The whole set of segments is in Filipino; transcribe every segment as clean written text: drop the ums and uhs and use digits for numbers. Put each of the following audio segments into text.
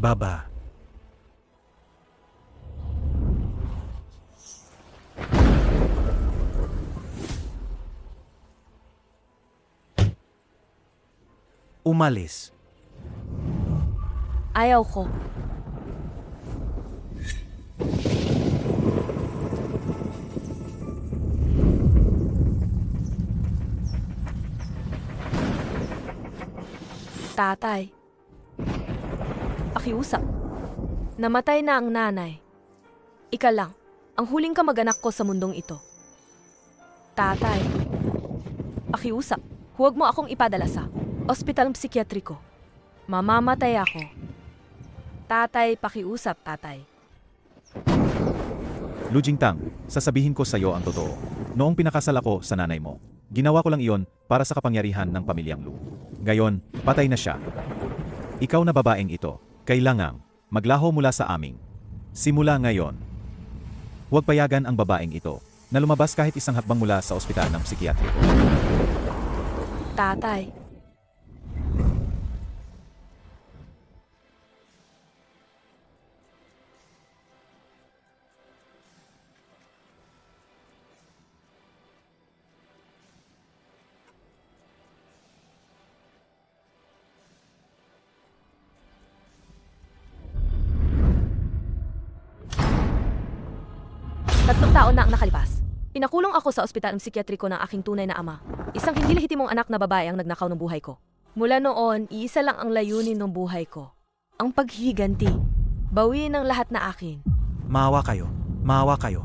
Baba. Umalis. Ayaw ko. Tatay. Pakiusap. Namatay na ang nanay. Ika lang, ang huling kamag-anak ko sa mundong ito. Tatay. Pakiusap, huwag mo akong ipadala sa ospital psikiatriko. Mamamatay ako. Tatay, pakiusap, tatay. Lu Jingtang, sasabihin ko sa iyo ang totoo. Noong pinakasal ako sa nanay mo, ginawa ko lang iyon para sa kapangyarihan ng pamilyang Lu. Gayon, patay na siya. Ikaw na babaeng ito, kailangang maglaho mula sa aming. Simula ngayon. Huwag payagan ang babaeng ito na lumabas kahit isang hakbang mula sa ospital ng psikiatriko. Tatay. Tatlong taon na ang nakalipas. Pinakulong ako sa ospital ng psikiatriko ng aking tunay na ama. Isang hindi lehitimong anak na babae ang nagnakaw ng buhay ko. Mula noon, iisa lang ang layunin ng buhay ko. Ang paghiganti. Bawiin ang lahat na akin. Maawa kayo. Maawa kayo.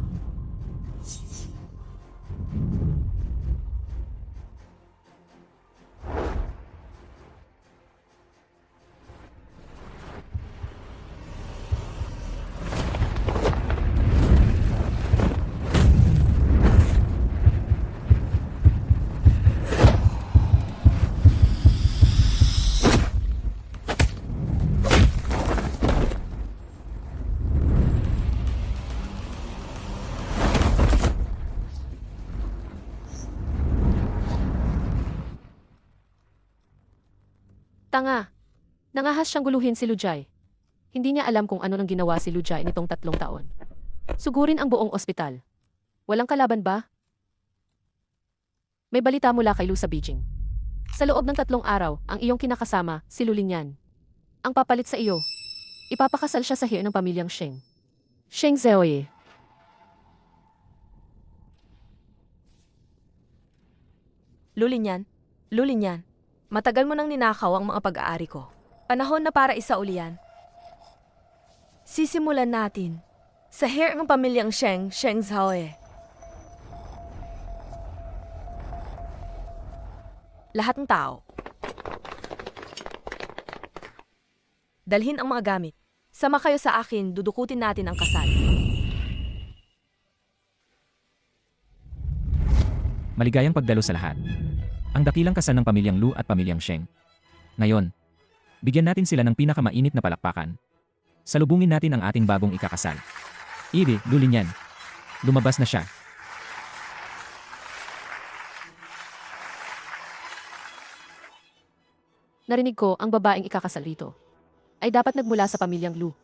Tanga. Nangahas siyang guluhin si Lujay. Hindi niya alam kung ano nang ginawa si Lujay nitong 3 taon. Sugurin ang buong ospital. Walang kalaban ba? May balita mula kay Lu sa Beijing. Sa loob ng 3 araw, ang iyong kinakasama, si Lu Lingyan. Ang papalit sa iyo. Ipapakasal siya sa heir ng pamilyang Sheng. Sheng Zheoye. Lulinyan. Lulinyan. Matagal mo nang ninakaw ang mga pag-aari ko. Panahon na para isaulian. Sisimulan natin sa heir ng pamilyang Sheng, Sheng Zhaoye. Lahat ng tao. Dalhin ang mga gamit. Sama kayo sa akin, dudukutin natin ang kasal. Maligayang pagdalo sa lahat. Ang dakilang kasal ng pamilyang Lu at pamilyang Sheng. Ngayon, bigyan natin sila ng pinakamainit na palakpakan. Salubungin natin ang ating bagong ikakasal. Iri, Lu Lingyan. Lumabas na siya. Narinig ko ang babaeng ikakasal rito. Ay dapat nagmula sa pamilyang Lu.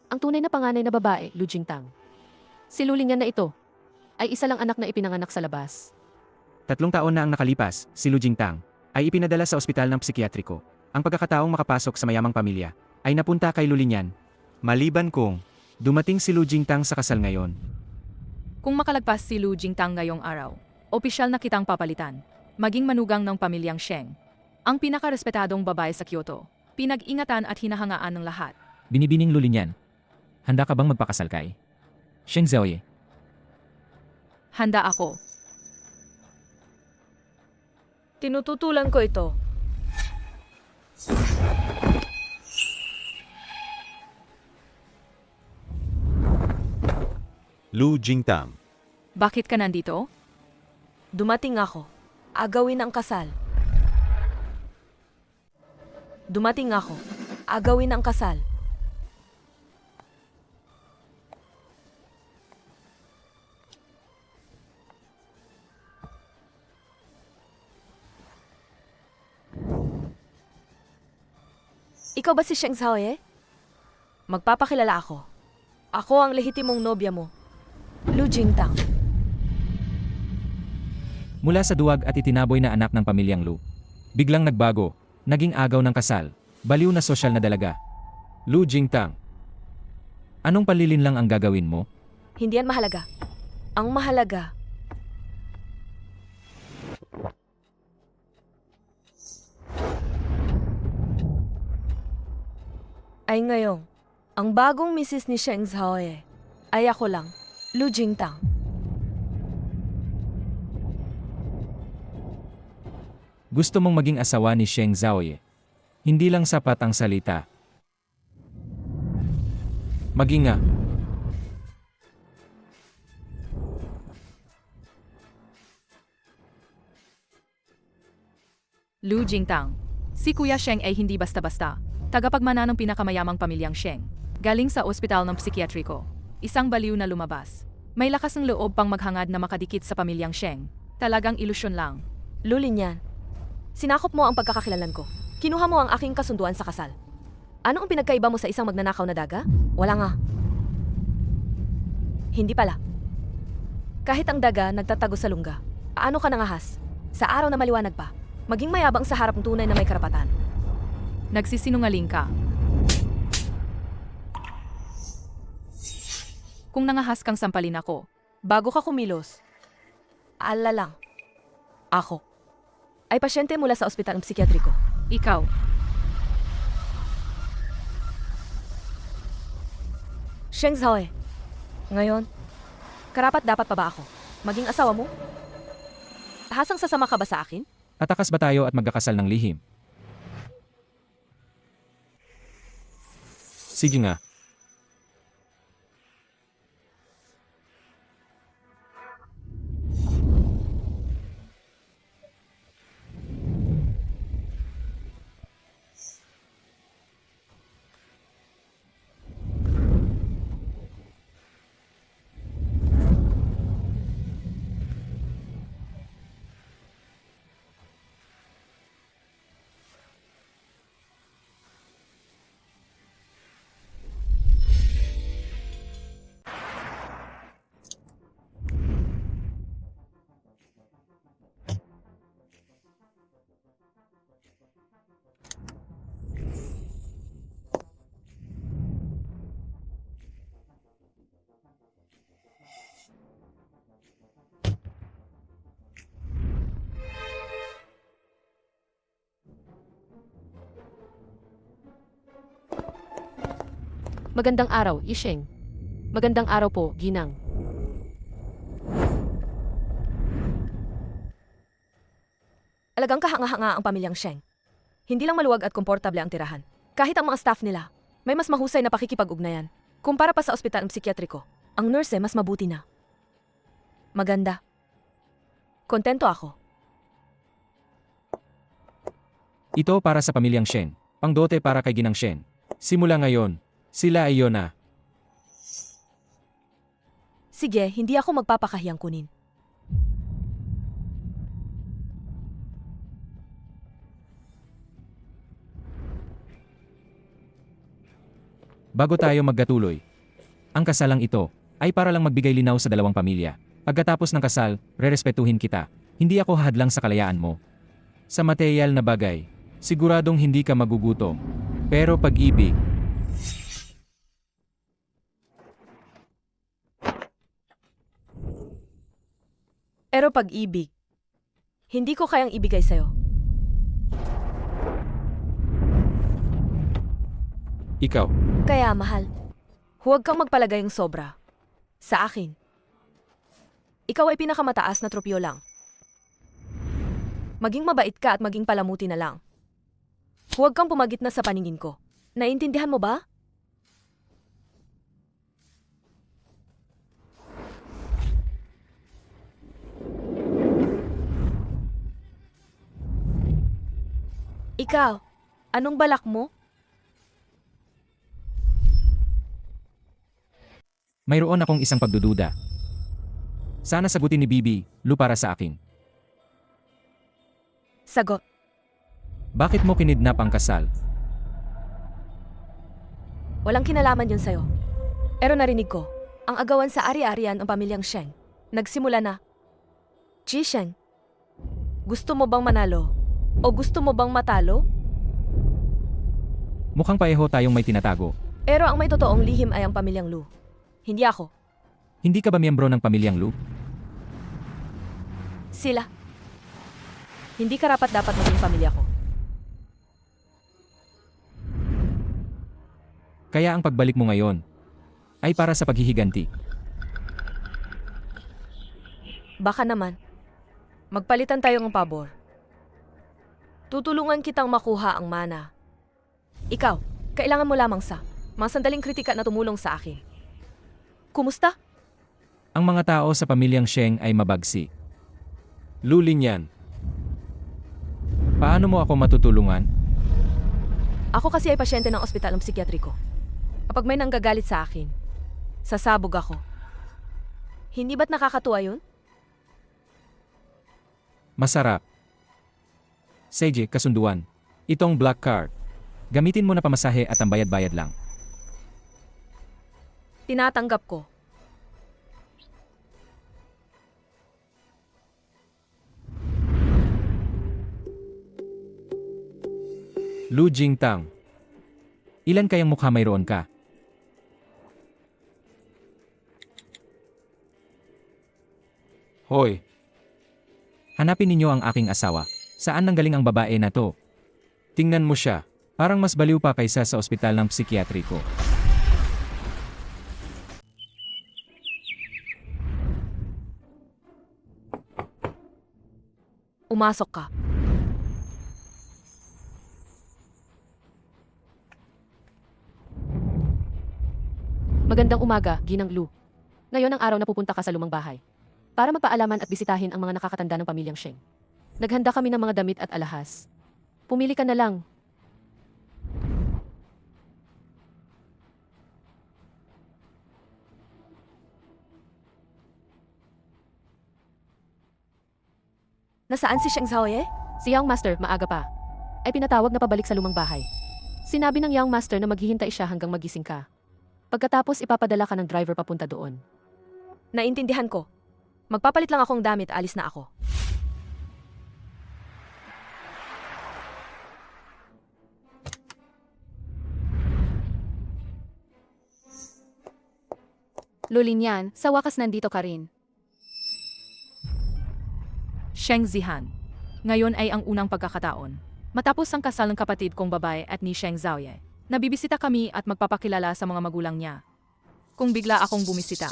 Ang tunay na panganay na babae, Lu Jingtang. Si Lu Lingyan na ito ay isa lang anak na ipinanganak sa labas. 3 taon na ang nakalipas, si Lu Jingtang ay ipinadala sa ospital ng psikiatriko. Ang pagkakataong makapasok sa mayamang pamilya ay napunta kay Lu Lingyan. Maliban kung dumating si Lu Jingtang sa kasal ngayon. Kung makalagpas si Lu Jingtang ngayong araw, opisyal na kitang papalitan, maging manugang ng pamilyang Sheng. Ang pinakarespetadong babae sa Kyoto, pinag-ingatan at hinahangaan ng lahat. Binibining Lu Lingyan. Handa ka bang magpakasal kay Sheng Zheoye? Handa ako. Tinututulan ko ito. Lu Jingtang. Bakit ka nandito? Dumating ako. Agawin ang kasal. Dumating ako. Agawin ang kasal. Ikaw ba si Sheng Zhaoye? Magpapakilala ako. Ako ang lehitimong nobya mo, Lu Jingtang. Mula sa duwag at itinaboy na anak ng pamilyang Lu, biglang nagbago, naging agaw ng kasal, baliw na sosyal na dalaga. Lu Jingtang, anong palilin lang ang gagawin mo? Hindi yan mahalaga. Ang mahalaga, ay ngayong, ang bagong misis ni Sheng Zhaoye ay ako lang, Lu Jingtang. Gusto mong maging asawa ni Sheng Zhaoye. Hindi lang sapat ang salita. Maging nga. Lu Jingtang. Si Kuya Sheng ay hindi basta-basta. Tagapagmana ng pinakamayamang pamilyang Sheng. Galing sa ospital ng psikiatriko. Isang baliw na lumabas. May lakas ng loob pang maghangad na makadikit sa pamilyang Sheng. Talagang ilusyon lang. Lulin yan. Sinakop mo ang pagkakakilanlan ko. Kinuha mo ang aking kasunduan sa kasal. Ano ang pinagkaiba mo sa isang magnanakaw na daga? Wala nga. Hindi pala. Kahit ang daga nagtatago sa lungga, paano ka nangahas? Sa araw na maliwanag pa, maging mayabang sa harap ng tunay na may karapatan. Nagsisinungaling ka. Kung nangahas kang sampalin ako, Bago ka kumilos, lang. Ako ay pasyente mula sa ospital ng psikiatriko. ikaw, Sheng Zhaoye. Ngayon, karapat dapat pa ba ako maging asawa mo? Tahasang sasama ka ba sa akin? Atakas ba tayo at magkakasal ng lihim? Sige nga. Magandang araw, Yisheng. Magandang araw po, Ginang. Alagang kahanga-hanga ang pamilyang Sheng. Hindi lang maluwag at komportable ang tirahan. Kahit ang mga staff nila, may mas mahusay na pakikipag-ugnayan. Kumpara pa sa ospital ng psikiatriko, ang nurse mas mabuti na. Maganda. Kontento ako. Ito para sa pamilyang Shen. Pangdote para kay Ginang Shen. Simula ngayon, sila ay na. Sige, hindi ako magpapakahiyang kunin. Bago tayo magkatuloy, ang kasalang ito ay para lang magbigay linaw sa dalawang pamilya. Pagkatapos ng kasal, rerespetuhin kita. Hindi ako hadlang sa kalayaan mo. Sa material na bagay, siguradong hindi ka magugutom. Pero pag-ibig, Pero pag-ibig, hindi ko kayang ibigay sa'yo. ikaw, Kaya mahal, huwag kang magpalagay ng sobra. Sa akin. Ikaw ay pinakamataas na tropyo lang. Maging mabait ka at maging palamuti na lang. Huwag kang pumagit na sa paningin ko. Naintindihan mo ba? Ikaw, anong balak mo? mayroon akong isang pagdududa. Sana sagutin ni Bibi, Lu para sa akin. Sagot. Bakit mo kinidnap ang kasal? Walang kinalaman yun sa'yo. Pero narinig ko, ang agawan sa ari-arian ng pamilyang Sheng. Nagsimula na. Ji Sheng, gusto mo bang manalo? O gusto mo bang matalo? Mukhang pareho tayong may tinatago. Pero ang may totoong lihim ay ang pamilyang Lu. Hindi ako. Hindi ka ba miyembro ng pamilyang Lu? Sila. Hindi karapat-dapat maging pamilya ko. Kaya ang pagbalik mo ngayon ay para sa paghihiganti. Baka naman. Magpalitan tayo ng pabor. Tutulungan kitang makuha ang mana. Ikaw, kailangan mo lamang sa mga sandaling kritika na tumulong sa akin. Kumusta? Ang mga tao sa pamilyang Sheng ay mabagsi. Lulin yan. Paano mo ako matutulungan? Ako kasi ay pasyente ng ospital ng psikiatriko. Kapag may nanggagalit sa akin, sasabog ako. Hindi ba't nakakatuwa yun? Masarap. Seiji, kasunduan. Itong black card. Gamitin mo na pamasahe at ang bayad-bayad lang. Tinatanggap ko. Lu Jingtang. Ilan kayang mukha mayroon ka? Hoy! Hanapin ninyo ang aking asawa. Saan nanggaling ang babae na to? Tingnan mo siya. Parang mas baliw pa kaysa sa ospital ng psikiatriko. Umasok ka. Magandang umaga, Ginang Lu. Ngayon ang araw na pupunta ka sa lumang bahay. Para magpaalaman at bisitahin ang mga nakakatanda ng pamilyang Sheng. Naghanda kami ng mga damit at alahas. Pumili ka na lang. Nasaan si Sheng Xiaoye? Si Young Master, maaga pa, ay pinatawag na pabalik sa lumang bahay. Sinabi ng Young Master na maghihintay siya hanggang magising ka. Pagkatapos ipapadala ka ng driver papunta doon. Naintindihan ko. Magpapalit lang akong damit, alis na ako. Lulinyan, sa wakas nandito ka rin. Sheng Zihan. Ngayon ay ang unang pagkakataon. Matapos ang kasal ng kapatid kong babae at ni Sheng Xiaoye, nabibisita kami at magpapakilala sa mga magulang niya. Kung bigla akong bumisita,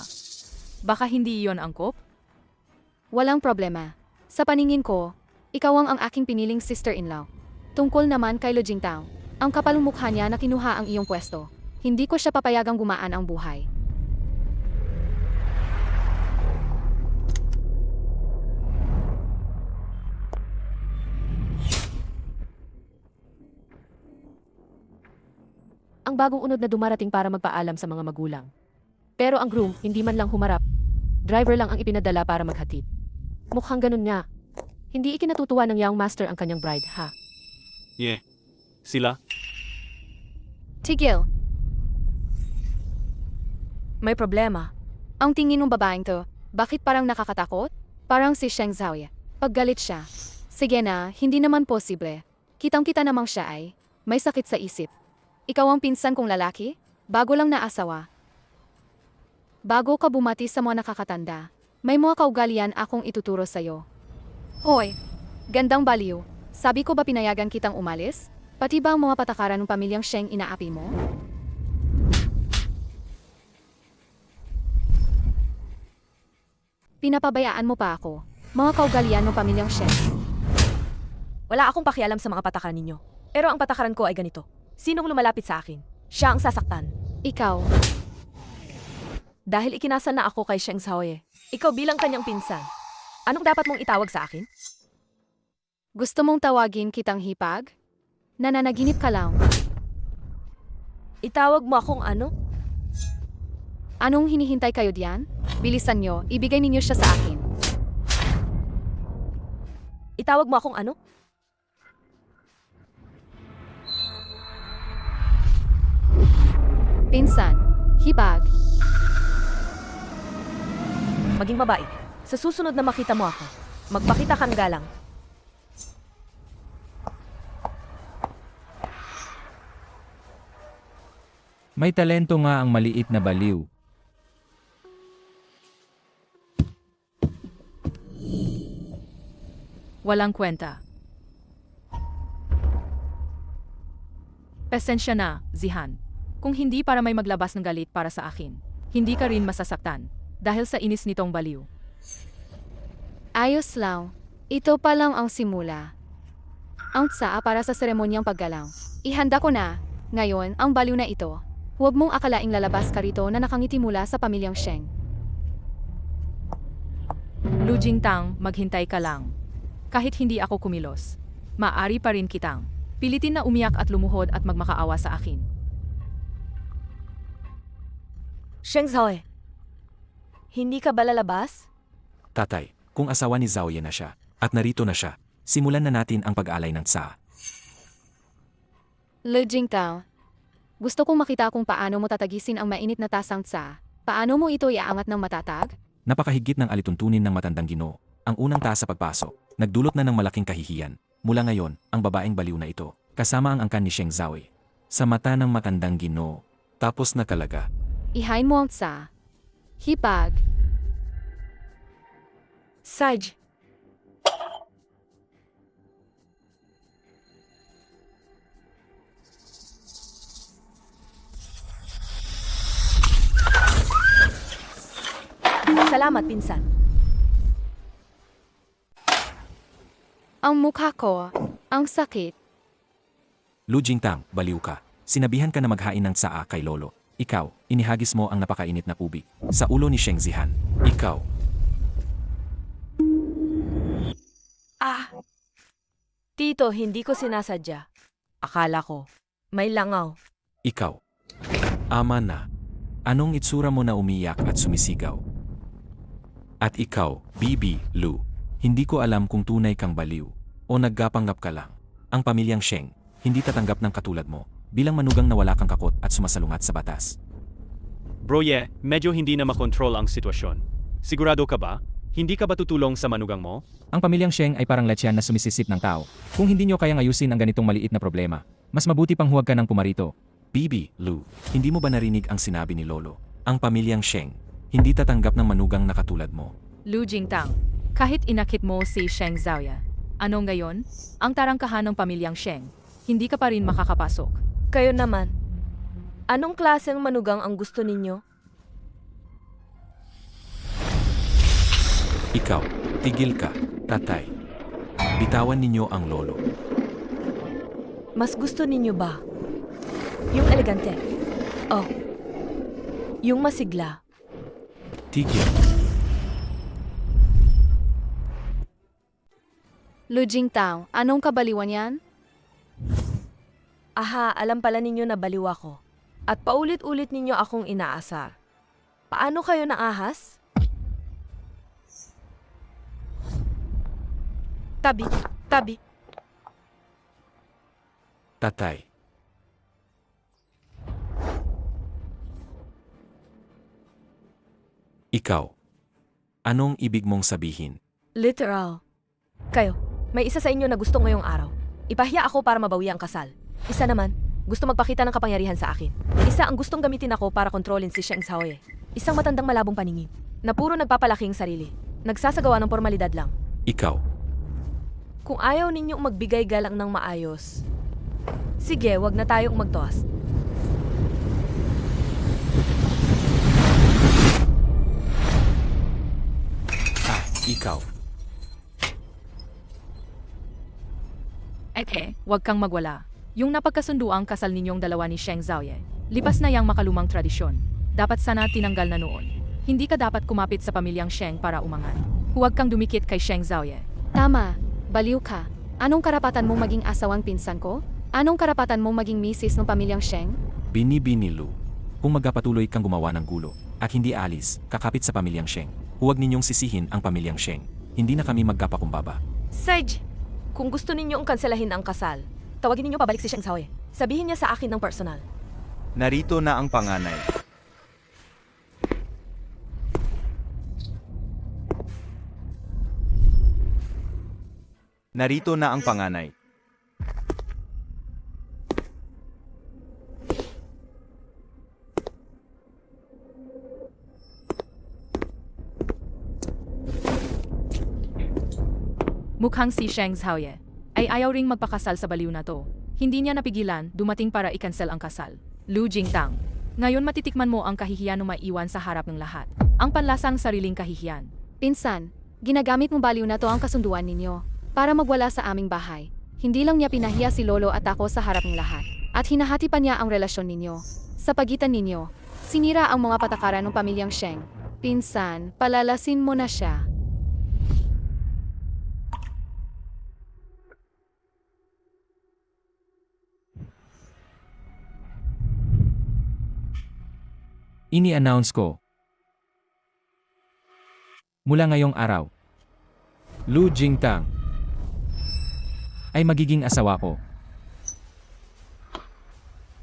baka hindi iyon angkop? Walang problema. Sa paningin ko, ikaw ang aking piniling sister-in-law. Tungkol naman kay Lu Jingtao, ang kapal mukha niya na kinuha ang iyong pwesto. Hindi ko siya papayagang gumaan ang buhay. Ang bagong unod na dumarating para magpaalam sa mga magulang. Pero ang groom, hindi man lang humarap. Driver lang ang ipinadala para maghatid. Mukhang ganun nga. Hindi ikinatutuwa ng Young Master ang kanyang bride, ha? Sila? Tigil, May problema. ang tingin ng babaeng to, bakit parang nakakatakot? Parang si Sheng Xiaoye. Paggalit siya. Sige na, hindi naman posible. Kitang-kita namang siya ay may sakit sa isip. Ikaw ang pinsan kong lalaki? Bago lang na asawa. Bago ka bumati sa mga nakakatanda, may mga kaugalian akong ituturo sa'yo. Hoy, gandang baliw. Sabi ko ba pinayagan kitang umalis? Pati ba ang mga patakaran ng pamilyang Sheng inaapi mo? Pinapabayaan mo pa ako. Mga kaugalian ng pamilyang Sheng. Wala akong pakialam sa mga patakaran ninyo. Pero ang patakaran ko ay ganito. Sinong lumalapit sa akin? Siya ang sasaktan. Ikaw, Dahil ikinasal na ako kay Sheng Xiaoye, ikaw bilang kanyang pinsan. Anong dapat mong itawag sa akin? gusto mong tawagin kitang hipag? Nananaginip ka lang. Itawag mo akong ano? Anong hinihintay kayo diyan? Bilisan nyo, ibigay ninyo siya sa akin. Itawag mo akong ano? Pinsan, hipag. Maging babae. Sa susunod na makita mo ako, magpakita kang galang. May talento nga ang maliit na baliw. Walang kwenta. Pasensya na, Zihan. Kung hindi para may maglabas ng galit para sa akin, hindi ka rin masasaktan dahil sa inis nitong baliw. Ayos lang. Ito pa lang ang simula. Ang tsaa para sa seremonyang paggalaw. Ihanda ko na. Ngayon, ang baliw na ito. Huwag mong akalaing lalabas ka rito na nakangiti mula sa pamilyang Sheng. Lu Jingtang, maghintay ka lang. Kahit hindi ako kumilos, maaari pa rin kitang pilitin na umiyak at lumuhod at magmakaawa sa akin. Sheng Zhaoye, hindi ka ba lalabas? Tatay, kung asawa ni Zhaoye na siya, at narito na siya, simulan na natin ang pag-alay ng tsa. Lu Jingtao, gusto kong makita kung paano mo tatagisin ang mainit na tasang tsa. Paano mo ito iaangat ng matatag? Napakahigit ng alituntunin ng matandang Ginoo. Ang unang taas sa pagpasok, nagdulot na ng malaking kahihiyan. Mula ngayon, ang babaeng baliw na ito, kasama ang angkan ni Sheng Zhaoye. Sa mata ng matandang Ginoo, tapos na talaga. Ihain mo ang tsa. Hipag. Saj, salamat, pinsan. Ang mukha ko, ang sakit. Lu Jingtang, baliw ka. Sinabihan ka na maghain ng tsaa kay Lolo. Ikaw, inihagis mo ang napakainit na tubig sa ulo ni Sheng Zihan. Ikaw, Tito, hindi ko sinasadya. Akala ko, may langaw. ikaw. Ama na. Anong itsura mo na umiyak at sumisigaw? At ikaw, Bibi, Lu, hindi ko alam kung tunay kang baliw o naggapanggap ka lang. Ang pamilyang Sheng, hindi tatanggap ng katulad mo bilang manugang na wala kang kakot at sumasalungat sa batas. Broye, medyo hindi na makontrol ang sitwasyon. Sigurado ka ba? Hindi ka ba tutulong sa manugang mo? Ang pamilyang Sheng ay parang letsyan na sumisisip ng tao. Kung hindi nyo kayang ayusin ang ganitong maliit na problema, mas mabuti pang huwag ka nang pumarito. Bibi, Lu, hindi mo ba narinig ang sinabi ni Lolo? Ang pamilyang Sheng, hindi tatanggap ng manugang na katulad mo. Lu Jingtang, kahit inakit mo si Sheng Zhaoye, ano ngayon? Ang tarangkahan ng pamilyang Sheng, hindi ka pa rin makakapasok. Kayo naman. Anong klaseng manugang ang gusto ninyo? Ikaw, tigil ka, tatay. Bitawan ninyo ang Lolo. Mas gusto ninyo ba? Yung elegante? Oh, yung masigla? Tigil. Lu Jingtao, anong kabaliwan yan? Aha, alam pala ninyo na baliw ako. At paulit-ulit ninyo akong inaasar. Paano kayo naahas? Tabi, tabi. Tatay. Ikaw. Anong ibig mong sabihin? Literal. Kayo, may isa sa inyo na gusto ngayong araw. Ipahiya ako para mabawi ang kasal. Isa naman, gusto magpakita ng kapangyarihan sa akin. Isa ang gustong gamitin ako para kontrolin si Sheng Zhaoye. Isang matandang malabong paningin, na puro nagpapalaking sarili. Nagsasagawa ng formalidad lang. Ikaw. Kung ayaw ninyong magbigay galang ng maayos, sige, wag na tayong magtoas. Ikaw. Huwag kang magwala. Yung napagkasunduang kasal ninyong dalawa ni Sheng Zhaoye, lipas na yang makalumang tradisyon. Dapat sana tinanggal na noon. Hindi ka dapat kumapit sa pamilyang Sheng para umangat. Huwag kang dumikit kay Sheng Zhaoye. Tama, baliw ka. Anong karapatan mong maging asawang pinsan ko? Anong karapatan mong maging misis ng pamilyang Sheng? Bini-bini, Lu. Kung magpatuloy kang gumawa ng gulo at hindi alis, kakapit sa pamilyang Sheng, huwag ninyong sisihin ang pamilyang Sheng. Hindi na kami magkapakumbaba. Sage, kung gusto ninyong kanselahin ang kasal, tawagin ninyo pabalik si Sheng Zhaoye. Sabihin niya sa akin ng personal. Narito na ang panganay. Narito na ang panganay. Mukhang si Sheng Zhaoye ay ayaw ring magpakasal sa baliw na to. Hindi niya napigilan, dumating para i-cancel ang kasal. Lu Jingtang, ngayon matitikman mo ang kahihiyan na maiwan sa harap ng lahat. Ang panlasang sariling kahihiyan. Pinsan, ginagamit mo baliw na to ang kasunduan ninyo para magwala sa aming bahay. Hindi lang niya pinahiya si Lolo at ako sa harap ng lahat. At hinahati pa niya ang relasyon ninyo. Sa pagitan ninyo, sinira ang mga patakaran ng pamilyang Sheng. Pinsan, palalasin mo na siya. Ini-announce ko. Mula ngayong araw, Lu Jingtang ay magiging asawa ko.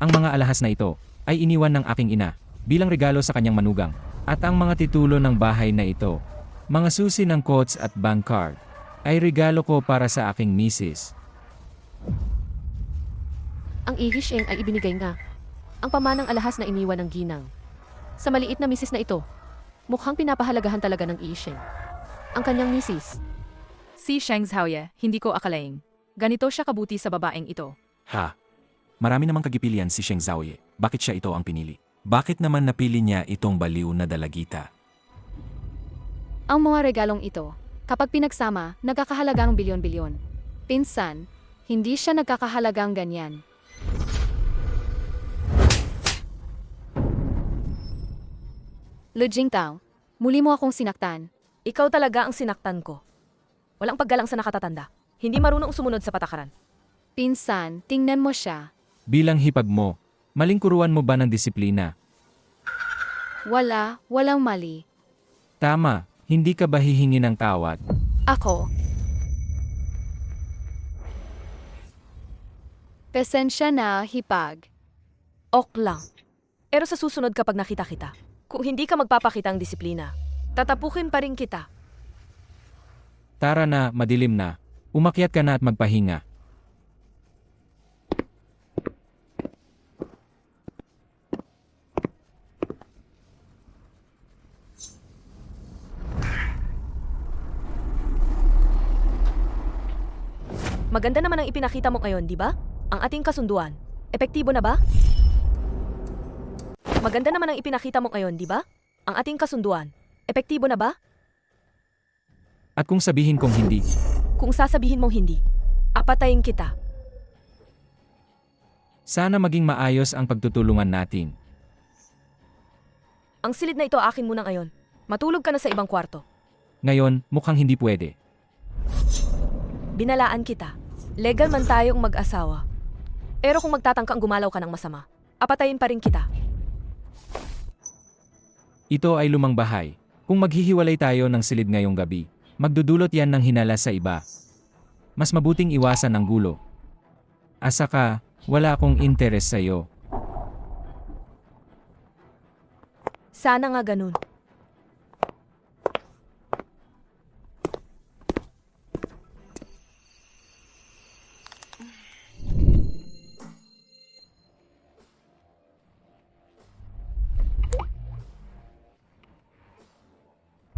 Ang mga alahas na ito ay iniwan ng aking ina bilang regalo sa kanyang manugang, at ang mga titulo ng bahay na ito, mga susi ng coats at bank card, ay regalo ko para sa aking misis. Ang ihisheng ay ibinigay nga. Ang pamanang alahas na iniwan ng ginang. Sa maliit na misis na ito, mukhang pinapahalagahan talaga ng ihisheng ang kanyang misis. Si Sheng Zhaoye, hindi ko akalaing. Ganito siya kabuti sa babaeng ito. Ha? Marami namang kagipilian si Sheng Zhaoye. Bakit siya ito ang pinili? Bakit naman napili niya itong baliw na dalagita? Ang mga regalong ito, kapag pinagsama, nagkakahalagang bilyon-bilyon. Pinsan, hindi siya nagkakahalagang ganyan. Lu Jingtang, muli mo akong sinaktan. Ikaw talaga ang sinaktan ko. Walang paggalang sa nakatatanda. Hindi marunong sumunod sa patakaran. Pinsan, tingnan mo siya. Bilang hipag mo, malingkuruan mo ba ng disiplina? Walang mali. Tama, hindi ka ba hihingi ng tawad? Ako. Pasensya na, hipag. Ok lang. Pero sa susunod kapag nakita kita, kung hindi ka magpapakita ng disiplina, tatapukin pa rin kita. Tara na, madilim na. Umakyat ka na at magpahinga. Maganda naman ang ipinakita mo ngayon, di ba? Ang ating kasunduan. Epektibo na ba? Maganda naman ang ipinakita mo ngayon, di ba? Ang ating kasunduan. Epektibo na ba? At kung sabihin kong hindi, Kung sasabihin mong hindi, apatayin kita. sana maging maayos ang pagtutulungan natin. Ang silid na ito akin muna ngayon. Matulog ka na sa ibang kwarto. Ngayon, mukhang hindi pwede. Binalaan kita. Legal man tayong mag-asawa. Pero kung magtatangkang gumalaw ka ng masama, apatayin pa rin kita. Ito ay lumang bahay. Kung maghihiwalay tayo ng silid ngayong gabi, magdudulot yan ng hinala sa iba. Mas mabuting iwasan ang gulo. Asa ka, wala akong interes sa'yo. Sana nga ganun.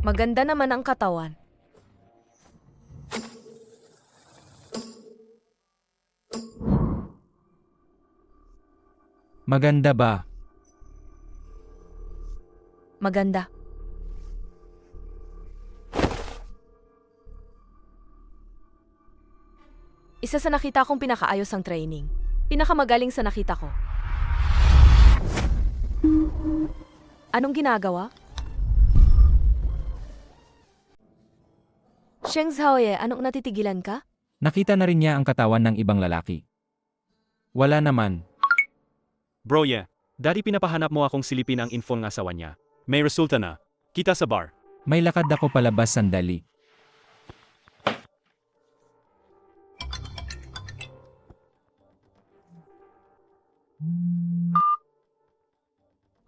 Maganda naman ang katawan. Maganda ba? Maganda. Isa sa nakita kong pinakaayos ang training. Pinakamagaling sa nakita ko. Anong ginagawa? Sheng Zhaoye, anong natitigilan ka? Nakita na rin niya ang katawan ng ibang lalaki. Wala naman. Bro, yeah. Daddy pinapahanap mo akong silipin ang info ng asawa niya. May resulta na. Kita sa bar. May lakad ako palabas sandali.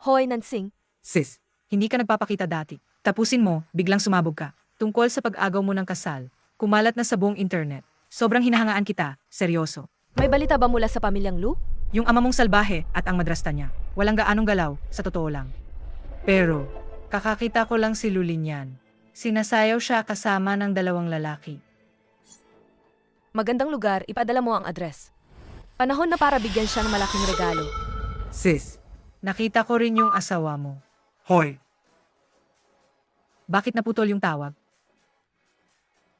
Hoy, Nansing. Sis, hindi ka nagpapakita dati. Tapusin mo, biglang sumabog ka. Tungkol sa pag-agaw mo ng kasal, kumalat na sa buong internet. Sobrang hinahangaan kita, seryoso. May balita ba mula sa pamilyang Lu? Yung ama mong salbahe at ang madrasta niya, walang gaanong galaw, sa totoo lang. Pero, kakakita ko lang si Lulinyan. Sinasayaw siya kasama ng 2 lalaki. Magandang lugar, ipadala mo ang address. Panahon na para bigyan siya ng malaking regalo. Sis, nakita ko rin yung asawa mo. Hoy! Bakit naputol yung tawag?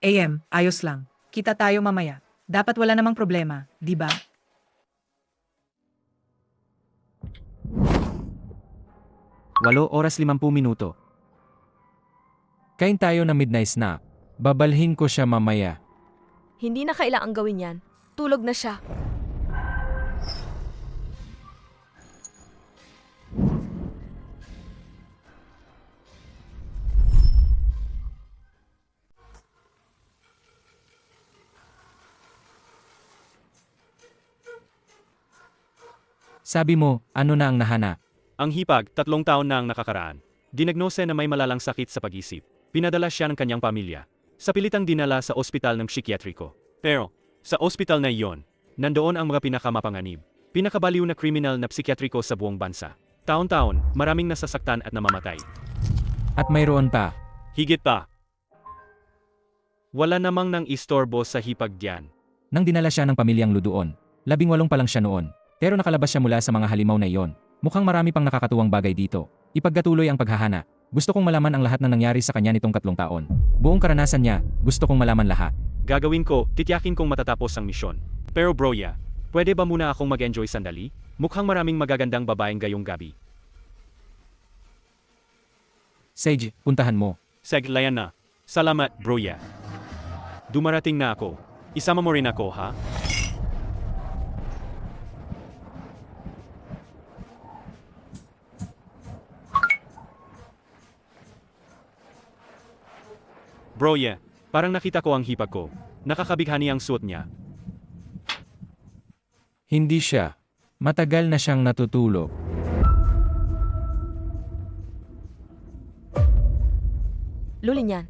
AM, ayos lang. Kita tayo mamaya. Dapat wala namang problema, di ba? Walo oras 50 minuto. Kain tayo ng midnight snack. Babalhin ko siya mamaya. Hindi na kailangang gawin yan. Tulog na siya. Sabi mo, ano na ang nahanap? Ang hipag, 3 taon na ang nakakaraan. Dinagnose na may malalang sakit sa pag-isip. Pinadala siya ng kanyang pamilya. Sa pilitang dinala sa ospital ng psikiatriko. Pero, sa ospital na iyon, nandoon ang mga pinakamapanganib. Pinakabaliw na kriminal na psikiatriko sa buong bansa. Taon-taon, maraming nasasaktan at namamatay. At mayroon pa. Higit pa. Wala namang nang istorbo sa hipag diyan. Nang dinala siya ng pamilyang Lu doon, 18 pa lang siya noon. Pero nakalabas siya mula sa mga halimaw na iyon. Mukhang marami pang nakakatuwang bagay dito. Ipagkatuloy ang paghahana. Gusto kong malaman ang lahat ng nangyari sa kanya nitong 3 taon. Buong karanasan niya, gusto kong malaman lahat. Gagawin ko, titiyakin kong matatapos ang misyon. Pero broya, pwede ba muna akong mag-enjoy sandali? Mukhang maraming magagandang babaeng gayong gabi. Sage, puntahan mo. Seglayan na. Salamat, broya. Dumarating na ako. Isama mo rin ako, ha? Broya, parang nakita ko ang hipag ko. Nakakabighani ang suot niya. Hindi siya. Matagal na siyang natutulog. Lulinyan.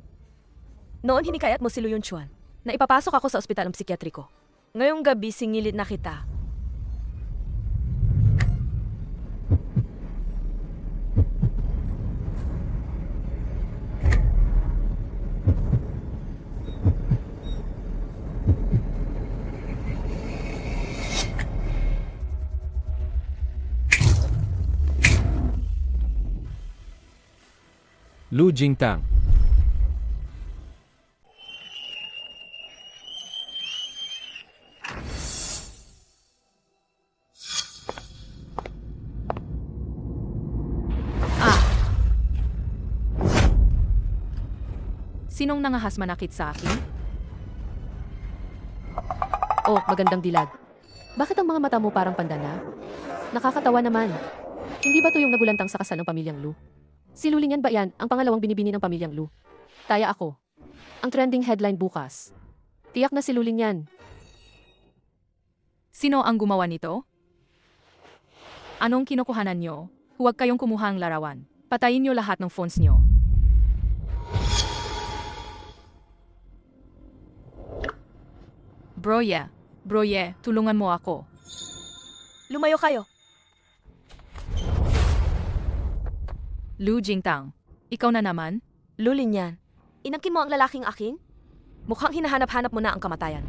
Noon hinikayat mo si Lu Yunchuan na ipapasok ako sa ospital ng psikiatriko. Ngayong gabi singilid na kita. Lu Jingtang. Sinong nangahas manakit sa akin? Oh, magandang dilag. Bakit ang mga mata mo parang pandana? Nakakatawa naman. Hindi ba to yung nagulantang sa kasal ng pamilyang Lu? Si Lulinyan ba yan, ang pangalawang binibini ng pamilyang Lu? Taya ako. Ang trending headline bukas. Tiyak na si Lulinyan. Sino ang gumawa nito? Anong kinukuhanan nyo? Huwag kayong kumuha ang larawan. Patayin nyo lahat ng phones nyo. Broye, tulungan mo ako. Lumayo kayo. Lu Jingtang, ikaw na naman? Lulinyan. Inangkin mo ang lalaking akin? Mukhang hinahanap-hanap mo na ang kamatayan.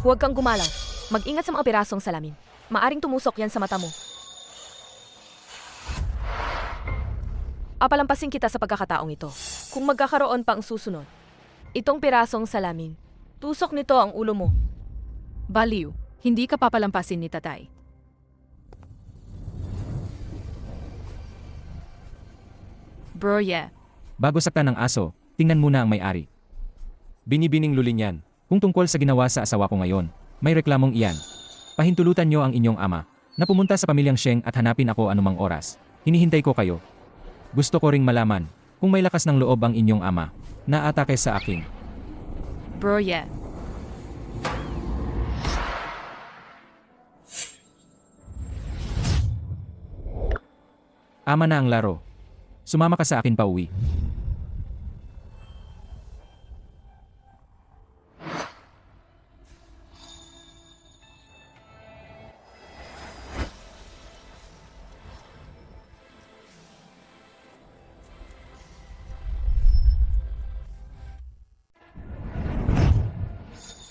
Huwag kang gumalaw. Mag-ingat sa mga pirasong salamin. Maaring tumusok yan sa mata mo. Apalampasin kita sa pagkakataong ito. Kung magkakaroon pa ang susunod, itong pirasong salamin, tusok nito ang ulo mo. Baliw, hindi ka papalampasin ni tatay. Broye, Bago saktan ng aso, tingnan muna ang may-ari. Binibining Lulinyan. Kung tungkol sa ginawa sa asawa ko ngayon, may reklamong iyan. Pahintulutan niyo ang inyong ama. na pumunta sa pamilyang Sheng at hanapin ako anumang oras. Hinihintay ko kayo. Gusto ko ring malaman kung may lakas ng loob ang inyong ama na atake sa akin. Broye. Ama na ang laro. Sumama ka sa akin pauwi.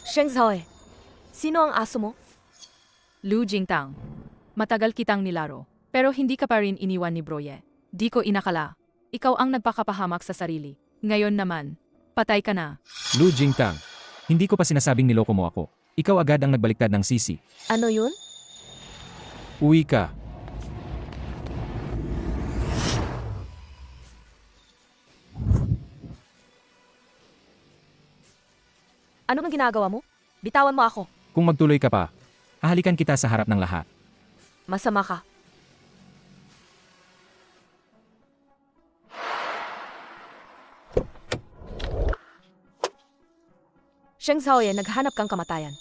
Sheng Zhaoe, sino ang aso mo? Lu Jingtang. Matagal kitang nilaro, pero hindi ka pa rin iniwan ni Broye. Di ko inakala. Ikaw ang nagpakapahamak sa sarili. Ngayon naman, patay ka na. Lu Jingtang, hindi ko pa sinasabing niloko mo ako. Ikaw agad ang nagbaliktad ng sisi. Ano yun? Uwi ka. Ano ang ginagawa mo? Bitawan mo ako. Kung magtuloy ka pa, hahalikan kita sa harap ng lahat. Masama ka. Sheng Zhaoye, naghanap kang kamatayan.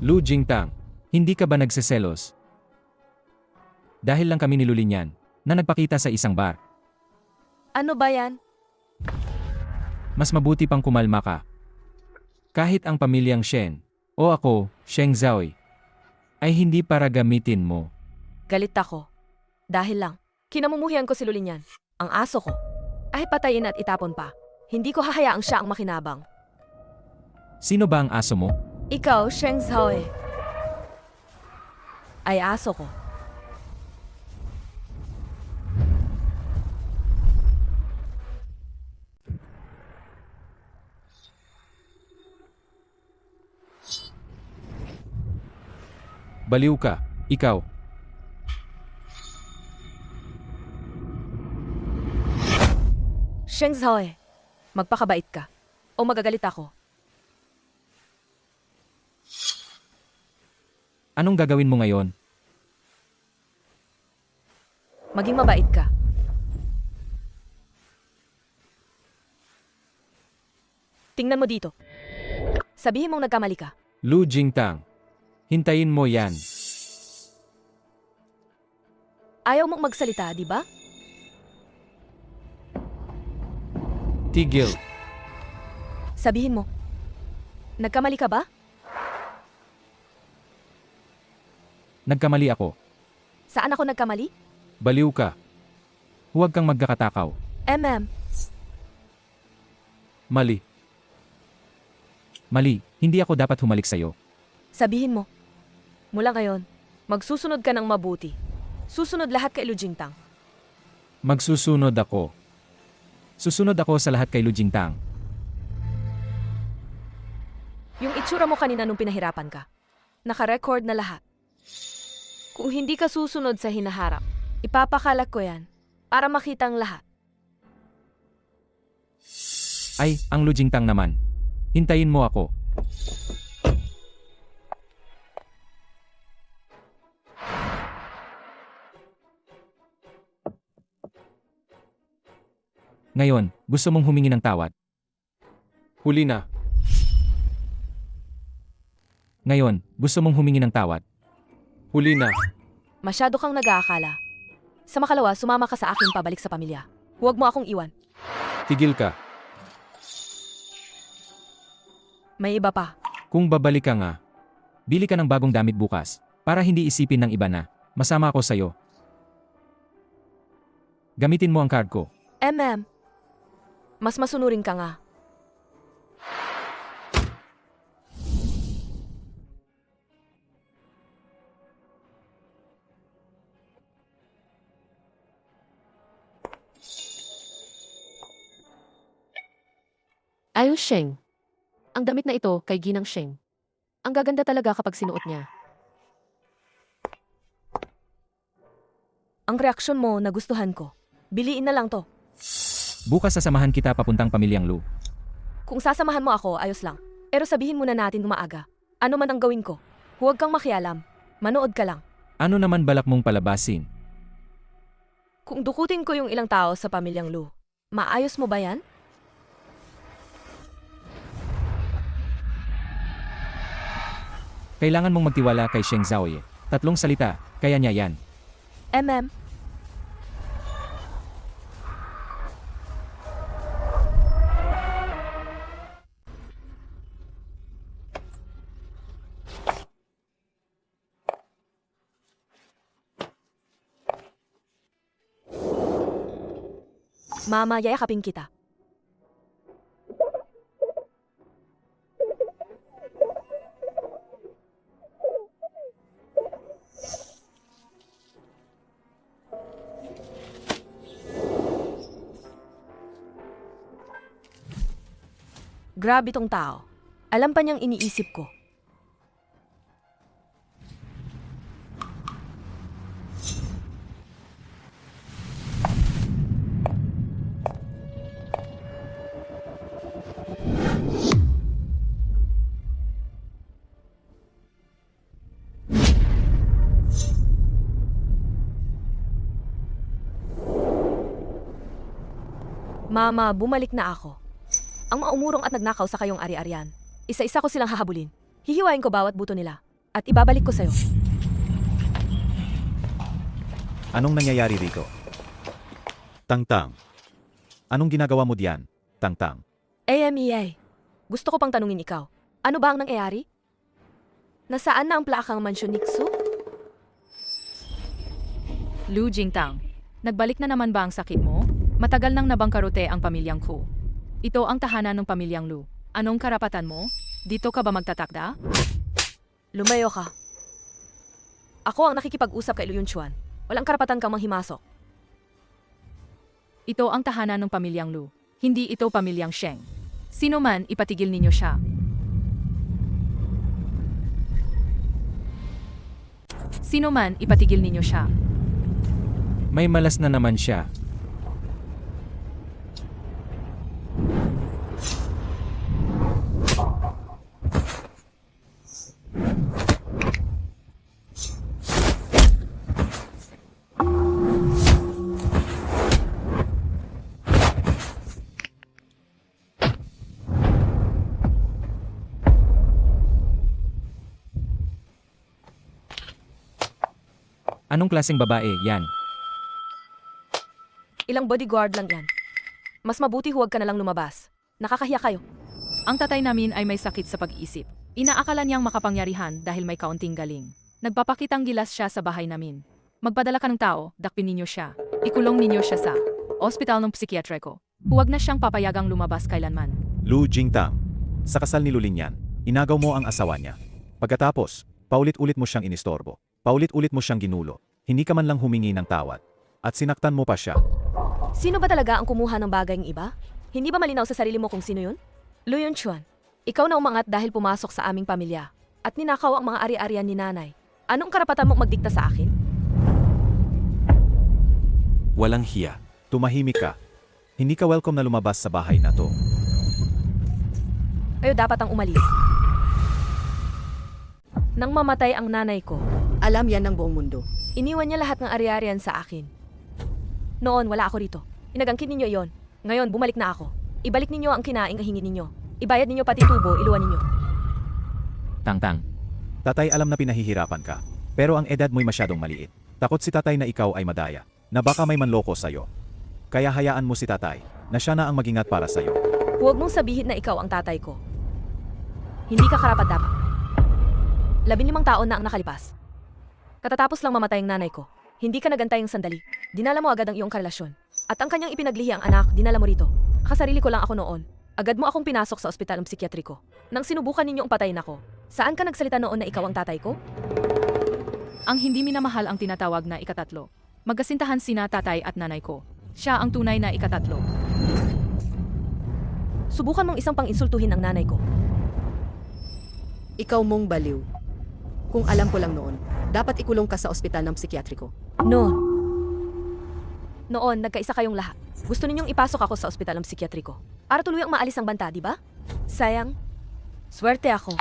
Lu Jingtang, hindi ka ba nagseselos? Dahil lang kami nilulinyan na nagpakita sa isang bar. Ano ba yan? Mas mabuti pang kumalma ka. Kahit ang pamilyang Shen, o ako, Sheng Zhaoye, ay hindi para gamitin mo. Galit ako. Dahil lang, kinamumuhian ko si Lulinyan. Ang aso ko. Ay patayin at itapon pa. Hindi ko hahayaang siya ang makinabang. Sino ba ang aso mo? Ikaw, Sheng Zhaoye. Ay aso ko. Baliw ka, ikaw. Sheng Zhaoye, magpakabait ka. O magagalit ako. Anong gagawin mo ngayon? Maging mabait ka. Tingnan mo dito. Sabihin mong nagkamali ka. Lu Jingtang, hintayin mo yan. Ayaw mong magsalita, di ba? Tigil. Sabihin mo. Nagkamali ka ba? Nagkamali ako. Saan ako nagkamali? Baliw ka. Huwag kang magkakatakaw. Mali. Mali, hindi ako dapat humalik sa'yo. Sabihin mo. Mula ngayon, magsusunod ka ng mabuti. Susunod lahat kay Lu Jingtang. Magsusunod ako. Susunod ako sa lahat kay Lu Jingtang. Yung itsura mo kanina nung pinahirapan ka. Naka-record na lahat. Kung hindi ka susunod sa hinaharap, ipapakalat ko yan para makita ang lahat. Ay, ang Lu Jingtang naman. Hintayin mo ako. Ngayon, gusto mong humingi ng tawad? Huli na. Ngayon, gusto mong humingi ng tawad? Huli na. Masyado kang nag-aakala. Sa makalawa, sumama ka sa akin pabalik sa pamilya. Huwag mo akong iwan. Tigil ka. May iba pa. Kung babalik ka nga, bili ka ng bagong damit bukas para hindi isipin ng iba na masama ako sa'yo. Gamitin mo ang card ko. Mas masunurin ka nga. Ayos, Sheng. Ang damit na ito kay Ginang Sheng. Ang gaganda talaga kapag sinuot niya. Ang reaksyon mo, nagustuhan ko. Biliin na lang to. Bukas sasamahan kita papuntang pamilyang Lu. Kung sasamahan mo ako, ayos lang. Pero sabihin muna natin kung maaga. Ano man ang gawin ko, huwag kang makialam. Manood ka lang. Ano naman balak mong palabasin? Kung dukutin ko yung ilang tao sa pamilyang Lu, maayos mo ba yan? Kailangan mong magtiwala kay Sheng Zhaoye. 3 salita, kaya niya yan. MM, Mama, yayakapin kita. Grabe tong tao. Alam pa niyang iniisip ko. Mama, bumalik na ako. Ang maumurong at nagnakaw sa kayong ari-arian. Isa-isa ko silang hahabulin. Hihiwain ko bawat buto nila. At ibabalik ko sa'yo. Anong nangyayari rito? Tangtang. Anong ginagawa mo diyan, Tangtang? AMEA. Gusto ko pang tanungin ikaw. Ano ba ang nangyayari? Nasaan na ang plakang mansyon Nixu? Lu Jingtang, nagbalik na naman ba ang sakit mo? Matagal nang nabangkarote ang pamilyang Ku. Ito ang tahanan ng pamilyang Lu. Anong karapatan mo? Dito ka ba magtatakda? Lumayo ka. Ako ang nakikipag-usap kay Lu Yunchuan. Walang karapatan kang manghimasok. Ito ang tahanan ng pamilyang Lu. Hindi ito pamilyang Sheng. Sino man, ipatigil ninyo siya. Sino man, ipatigil ninyo siya. May malas na naman siya. Anong klaseng babae yan? Ilang bodyguard lang yan. Mas mabuti huwag ka na lang lumabas. Nakakahiya kayo. Ang tatay namin ay may sakit sa pag-isip. Inaakala niyang makapangyarihan dahil may kaunting galing. Nagpapakitang gilas siya sa bahay namin. Magpadala ka ng tao, dakpin ninyo siya. Ikulong ninyo siya sa ospital ng psikiatriko. Huwag na siyang papayagang lumabas kailanman. Lu Jingtang. Sa kasal ni Lu Lingyan, inagaw mo ang asawa niya. Pagkatapos, paulit-ulit mo siyang inistorbo. Paulit-ulit mo siyang ginulo. Hindi ka man lang humingi ng tawad. At sinaktan mo pa siya. Sino ba talaga ang kumuha ng bagay ng iba? Hindi ba malinaw sa sarili mo kung sino yun? Lu Yunchuan, ikaw na umangat dahil pumasok sa aming pamilya. At ninakaw ang mga ari-arian ni nanay. Anong karapatan mong magdikta sa akin? Walang hiya. Tumahimik ka. Hindi ka welcome na lumabas sa bahay na to. Kayo dapat ang umalis. Nang mamatay ang nanay ko, Alam yan ng buong mundo. iniwan niya lahat ng ari-arian sa akin. Noon, wala ako rito. Inagangkin ninyo iyon. Ngayon, bumalik na ako. Ibalik ninyo ang kinaing hingin ninyo. Ibayad ninyo pati tubo, iluwan ninyo. Tangtang. Tatay, alam na pinahihirapan ka. Pero ang edad mo'y masyadong maliit. Takot si tatay na ikaw ay madaya. Na baka may manloko sa'yo. Kaya hayaan mo si tatay, na siya na ang magingat para sa'yo. Huwag mong sabihin na ikaw ang tatay ko. Hindi ka karapat-dapat. 15 taon na ang nakalipas. Katatapos lang mamatay ang nanay ko. Hindi ka nagantay ng sandali. Dinala mo agad ang iyong karelasyon. At ang kanyang ipinaglihi ang anak, dinala mo rito. Kasarili ko lang ako noon. Agad mo akong pinasok sa ospital ng psikiatriko. Nang sinubukan ninyong patayin ako, saan ka nagsalita noon na ikaw ang tatay ko? Ang hindi minamahal ang tinatawag na ikatatlo. Magkasintahan sina tatay at nanay ko. Siya ang tunay na ikatatlo. Subukan mong isang pang-insultuhin ang nanay ko. Ikaw mong baliw. Kung alam ko lang noon, dapat ikulong ka sa ospital ng psikiatriko. Noon, nagkaisa kayong lahat. Gusto ninyong ipasok ako sa ospital ng psikiatriko. Para tuluyang maalis ang banta, di ba? Sayang. Swerte ako.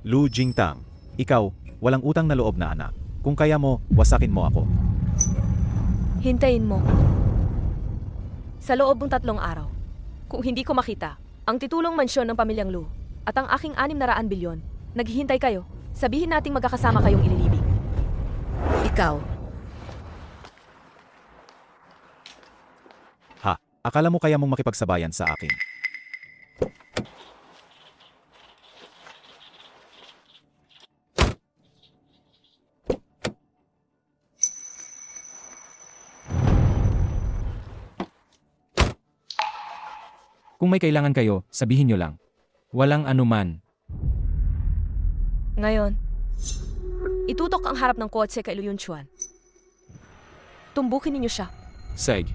Lu Jingtang, Ikaw, walang utang na loob na anak. Kung kaya mo, wasakin mo ako. Hintayin mo. Sa loob ng 3 araw, kung hindi ko makita, ang titulong mansyon ng pamilyang Lu at ang aking 600 bilyon, naghihintay kayo. Sabihin nating magkakasama kayong ililibing. Ikaw, Ha, akala mo kaya mong makipagsabayan sa akin? Kung may kailangan kayo, sabihin nyo lang. Walang anuman. Ngayon, itutok ang harap ng kotse kay Lu Yunchuan. Tumbukin ninyo siya. Seg.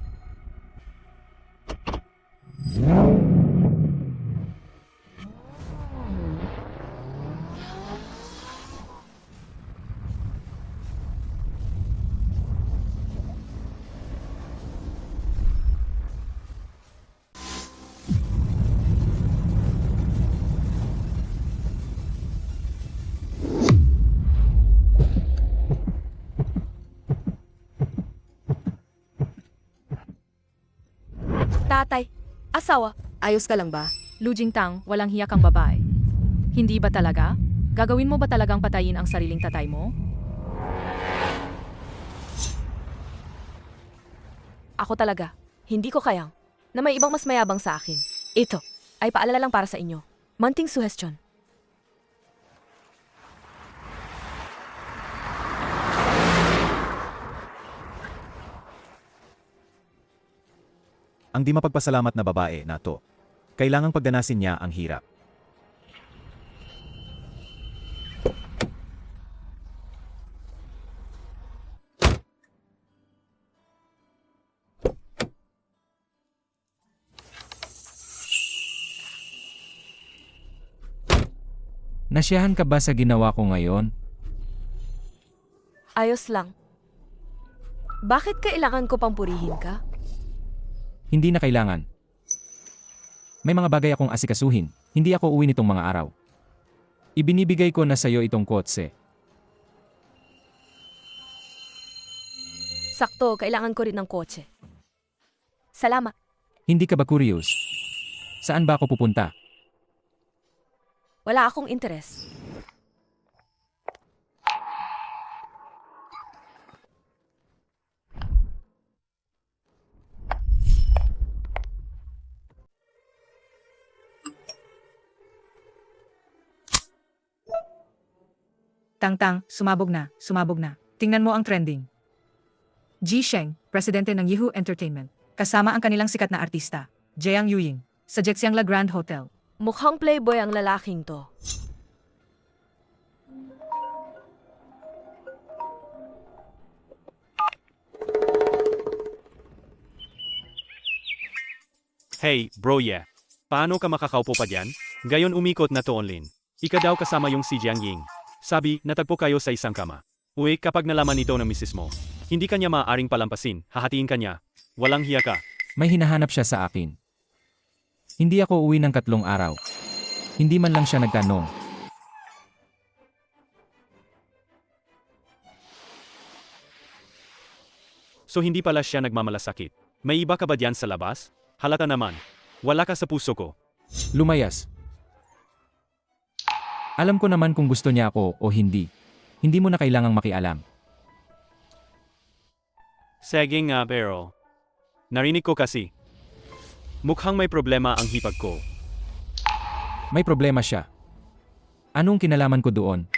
Tatay, asawa, ayos ka lang ba? Lu Jingtang, walang hiya kang babae. Hindi ba talaga? Gagawin mo ba talagang patayin ang sariling tatay mo? ako talaga, hindi ko kayang, na may ibang mas mayabang sa akin. Ito, ay paalala lang para sa inyo. Munting suggestion. Ang di mapagpasalamat na babae na to. Kailangang pagdanasin niya ang hirap. Nasiyahan ka ba sa ginawa ko ngayon? Ayos lang. Bakit kailangan ko pang purihin ka? Hindi na kailangan. May mga bagay akong asikasuhin. Hindi ako uwi nitong mga araw. Ibinibigay ko na sa'yo itong kotse. Sakto, kailangan ko rin ng kotse. Salamat. Hindi ka ba curious? Saan ba ako pupunta? Wala akong interes. Tang-tang, sumabog na, sumabog na. Tingnan mo ang trending. Ji Sheng, presidente ng Yihu Entertainment, kasama ang kanilang sikat na artista, Jiang Yuying, sa Jexiangla Grand Hotel. Mukhang playboy ang lalaking to. Hey, bro yeah. Paano ka makakaupo pa dyan? Gayon umikot na to online. Ika daw kasama yung si Jiang Ying. Sabi, natagpo kayo sa isang kama. Uy, kapag nalaman ito ng misis mo, hindi kanya maaaring palampasin, hahatiin kanya. Walang hiya ka. May hinahanap siya sa akin. Hindi ako uwi ng 3 araw. Hindi man lang siya nagtanong. So hindi pala siya nagmamalasakit. May iba ka ba dyan sa labas? Halata naman. Wala ka sa puso ko. Lumayas. Alam ko naman kung gusto niya ako o hindi. Hindi mo na kailangang makialam. Sige nga pero. Narinig ko kasi. Mukhang may problema ang hipag ko. May problema siya. Anong kinalaman ko doon?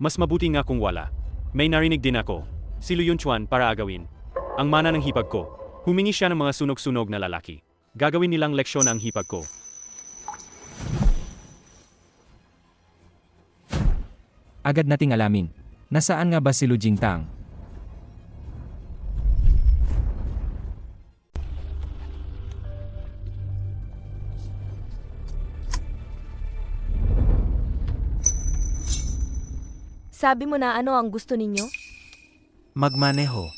Mas mabuti nga kung wala. May narinig din ako. Si Lu Yunchuan para agawin. Ang mana ng hipag ko. Humingi siya ng mga sunog-sunog na lalaki. Gagawin nilang leksyon ang hipag ko. Agad nating alamin. Nasaan nga ba si Lu Jingtang? Sabi mo na ano ang gusto ninyo? Magmaneho.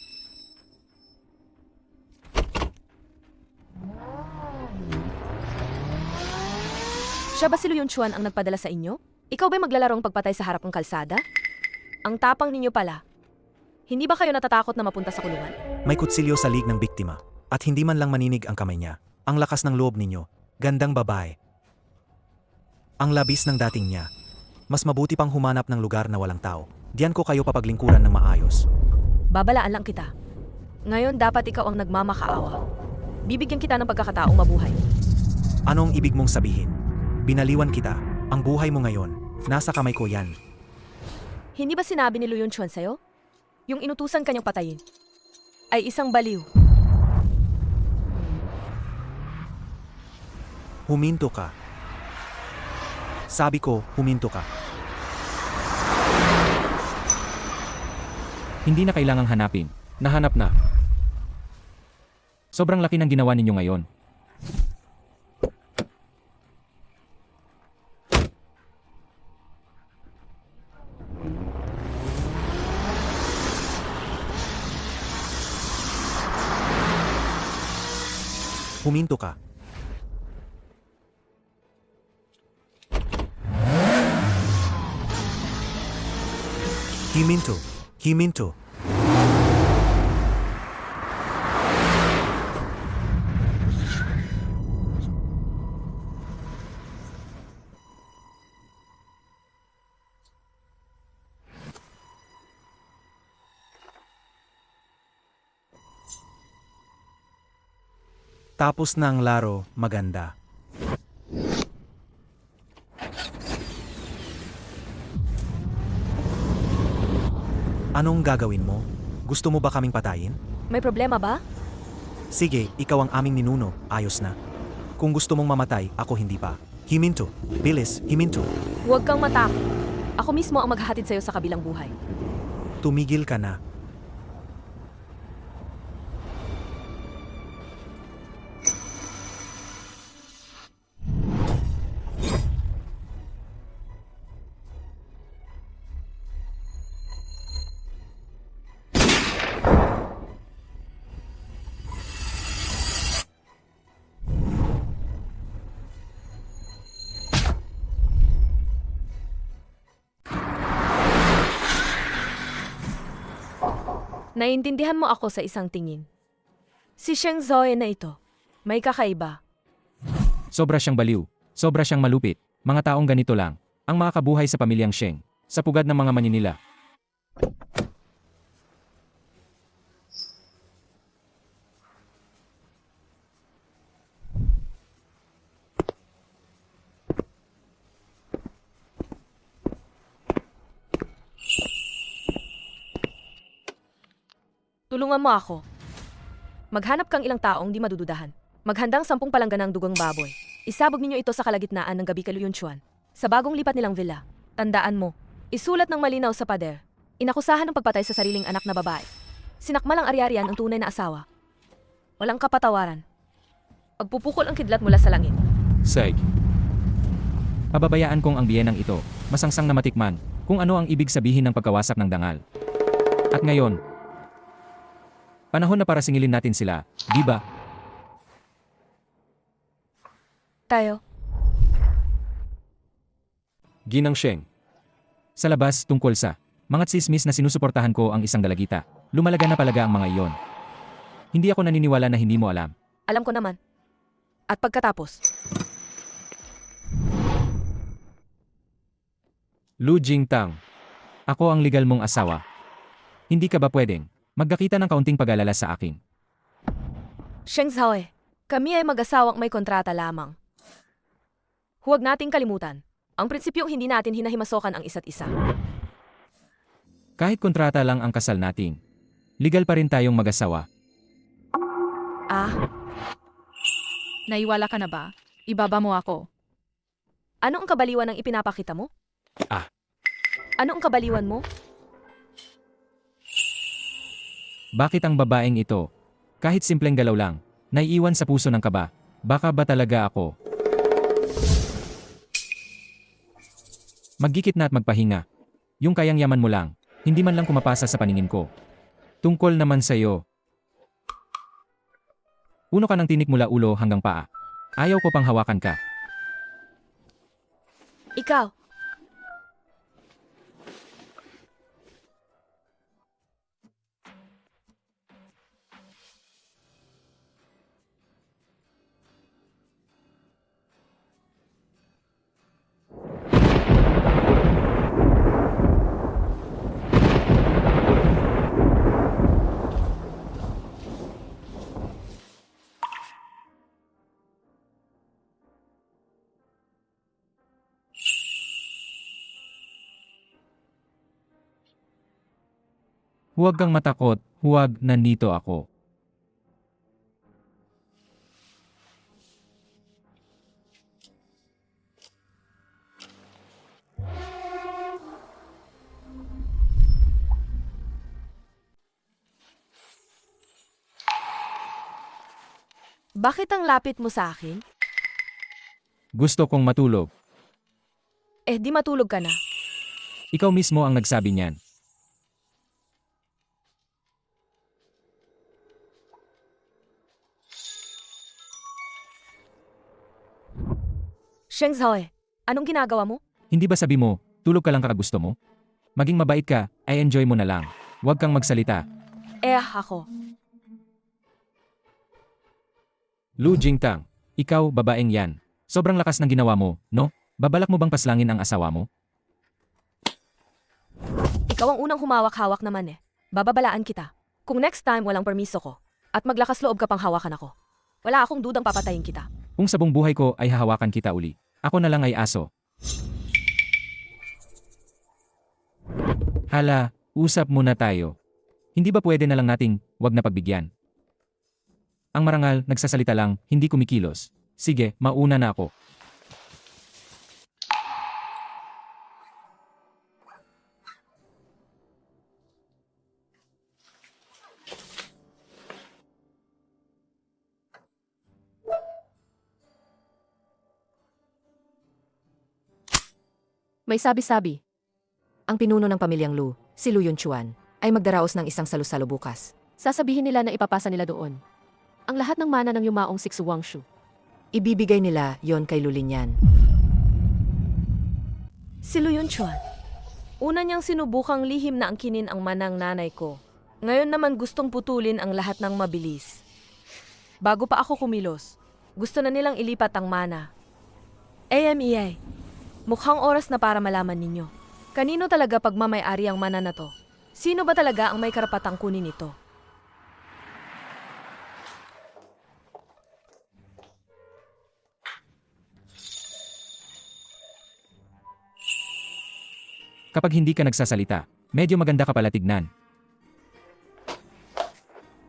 Siya ba si Lu Yunchuan ang nagpadala sa inyo? Ikaw ba'y maglalarong pagpatay sa harap ng kalsada? Ang tapang ninyo pala. Hindi ba kayo natatakot na mapunta sa kulungan? May kutsilyo sa lig ng biktima, at hindi man lang maninig ang kamay niya. Ang lakas ng loob ninyo, gandang babae. Ang labis ng dating niya. Mas mabuti pang humanap ng lugar na walang tao. Diyan ko kayo papaglingkuran ng maayos. Babalaan lang kita. Ngayon dapat ikaw ang nagmamakaawa. Bibigyan kita ng pagkakataong mabuhay. Anong ibig mong sabihin? Binaliwan kita. Ang buhay mo ngayon, nasa kamay ko yan. Hindi ba sinabi ni Lu Yunchuan sa'yo? Yung inutusan kanyang patayin ay isang baliw. Huminto ka. Sabi ko, huminto ka. Hindi na kailangang hanapin. Nahanap na. Sobrang laki ng ginawa ninyo ngayon. Huminto ka. Himinto. Himinto. Tapos na ang laro, maganda. Anong gagawin mo? Gusto mo ba kaming patayin? May problema ba? Sige, ikaw ang aming ninuno, ayos na. Kung gusto mong mamatay, ako hindi pa. Himinto. Bilis, himinto. Huwag kang matakot. Ako mismo ang maghahatid sa'yo sa kabilang buhay. Tumigil ka na. Naiintindihan mo ako sa isang tingin. Si Sheng Zoe na ito, may kakaiba. Sobra siyang baliw. Sobra siyang malupit. Mga taong ganito lang ang makakabuhay sa pamilyang Sheng, sa pugad ng mga Maninila. Tulungan mo ako. Maghanap kang ilang taong di madududahan. Maghandang 10 palangganang dugang baboy. Isabog ninyo ito sa kalagitnaan ng gabi kay Lu Yunchuan. Sa bagong lipat nilang villa. Tandaan mo, isulat ng malinaw sa pader. Inakusahan ng pagpatay sa sariling anak na babae. Sinakmal ang ari-arian ang tunay na asawa. Walang kapatawaran. Pagpupukol ang kidlat mula sa langit. Seg. Pababayaan kong ang biyenang ito, masangsang na matikman, kung ano ang ibig sabihin ng pagkawasak ng dangal. At ngayon, panahon na para singilin natin sila, di ba? Tayo. Ginang Sheng. Sa labas tungkol sa mga tsismis na sinusuportahan ko ang isang dalagita. Lumalaga na palaga ang mga iyon. Hindi ako naniniwala na hindi mo alam. Alam ko naman. At pagkatapos, Lu Jingtang. Ako ang legal mong asawa. Hindi ka ba pwedeng magkakita ng kaunting pag-alala sa akin? Sheng Zhaoe, kami ay mag-asawang may kontrata lamang. Huwag nating kalimutan. Ang prinsipyong hindi natin hinahimasokan ang isa't isa. Kahit kontrata lang ang kasal natin, legal pa rin tayong mag-asawa. Ah, Naiwala ka na ba? Ibaba mo ako. ano ang kabaliwan ng ipinapakita mo? Ah. Ano ang kabaliwan mo? Bakit ang babaeng ito, kahit simpleng galaw lang, naiiwan sa puso ng kaba? Baka ba talaga ako? Maggikit na at magpahinga. Yung kayang yaman mo lang, hindi man lang kumapasa sa paningin ko. Tungkol naman sa'yo. Puno ka ng tinik mula ulo hanggang paa. Ayaw ko pang hawakan ka. Ikaw, Huwag kang matakot, huwag, nandito ako. Bakit ang lapit mo sa akin? Gusto kong matulog. Eh di matulog ka na. Ikaw mismo ang nagsabi niyan. Sheng Zhaoe, anong ginagawa mo? Hindi ba sabi mo, tulog ka lang kakagusto mo? Maging mabait ka, ay enjoy mo na lang. Huwag kang magsalita. Ako. Lu Jingtang, ikaw, babaeng yan. Sobrang lakas ng ginawa mo, no? Babalak mo bang paslangin ang asawa mo? Ikaw ang unang humawak-hawak naman eh. Bababalaan kita. Kung next time walang permiso ko, at maglakas loob ka pang hawakan ako, wala akong dudang papatayin kita. Kung sa buong buhay ko ay hahawakan kita uli, ako na lang ay aso. Hala, usap muna tayo. Hindi ba pwede na lang nating wag na pagbigyan? Ang marangal, nagsasalita lang, hindi kumikilos. Sige, mauna na ako. May sabi-sabi. Ang pinuno ng pamilyang Lu, si Lu Yunchuan, ay magdaraos ng isang salusalo bukas. Sasabihin nila na ipapasa nila doon ang lahat ng mana ng yumaong Sixu Wangshu. Ibibigay nila yon kay Lu Linyan. Si Lu Yunchuan. Una niyang sinubukang lihim na angkinin ang manang nanay ko. Ngayon naman gustong putulin ang lahat ng mabilis. Bago pa ako kumilos, gusto na nilang ilipat ang mana. AMEA, mukhang oras na para malaman ninyo. Kanino talaga pagmamay-ari ang mana na to? Sino ba talaga ang may karapatang kunin ito? Kapag hindi ka nagsasalita, medyo maganda ka pala tignan.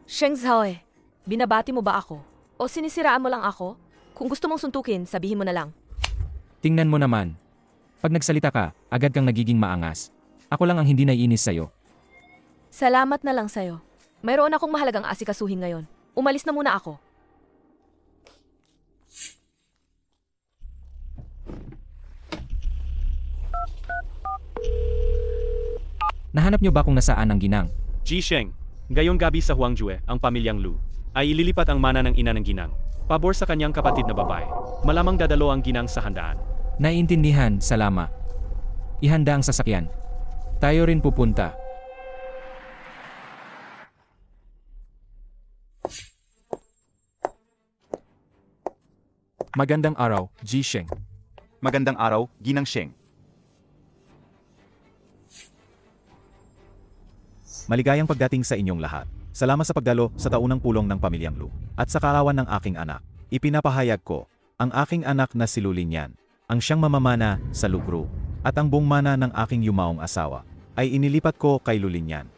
Sheng Zhaoe, binabati mo ba ako? O sinisiraan mo lang ako? Kung gusto mong suntukin, sabihin mo na lang. Tingnan mo naman. Pag nagsalita ka, agad kang nagiging maangas. Ako lang ang hindi naiinis sa'yo. Salamat na lang sa'yo. Mayroon akong mahalagang asikasuhin ngayon. Umalis na muna ako. Nahanap niyo ba kung nasaan ang ginang? Ji Sheng, ngayong gabi sa Huangjue, ang pamilyang Lu, ay ililipat ang mana ng ina ng ginang. Pabor sa kanyang kapatid na babae. Malamang dadalo ang ginang sa handaan. Naiintindihan, salama. Ihanda ang sasakyan. Tayo rin pupunta. Magandang araw, Ji Sheng. Magandang araw, Ginang Sheng. Maligayang pagdating sa inyong lahat. Salamat sa pagdalo sa taunang pulong ng pamilyang Lu. At sa kaarawan ng aking anak, ipinapahayag ko, ang aking anak na si Lu Linyan, ang siyang mamamana sa Lu Group, at ang buong mana ng aking yumaong asawa, ay inilipat ko kay Lu Linyan.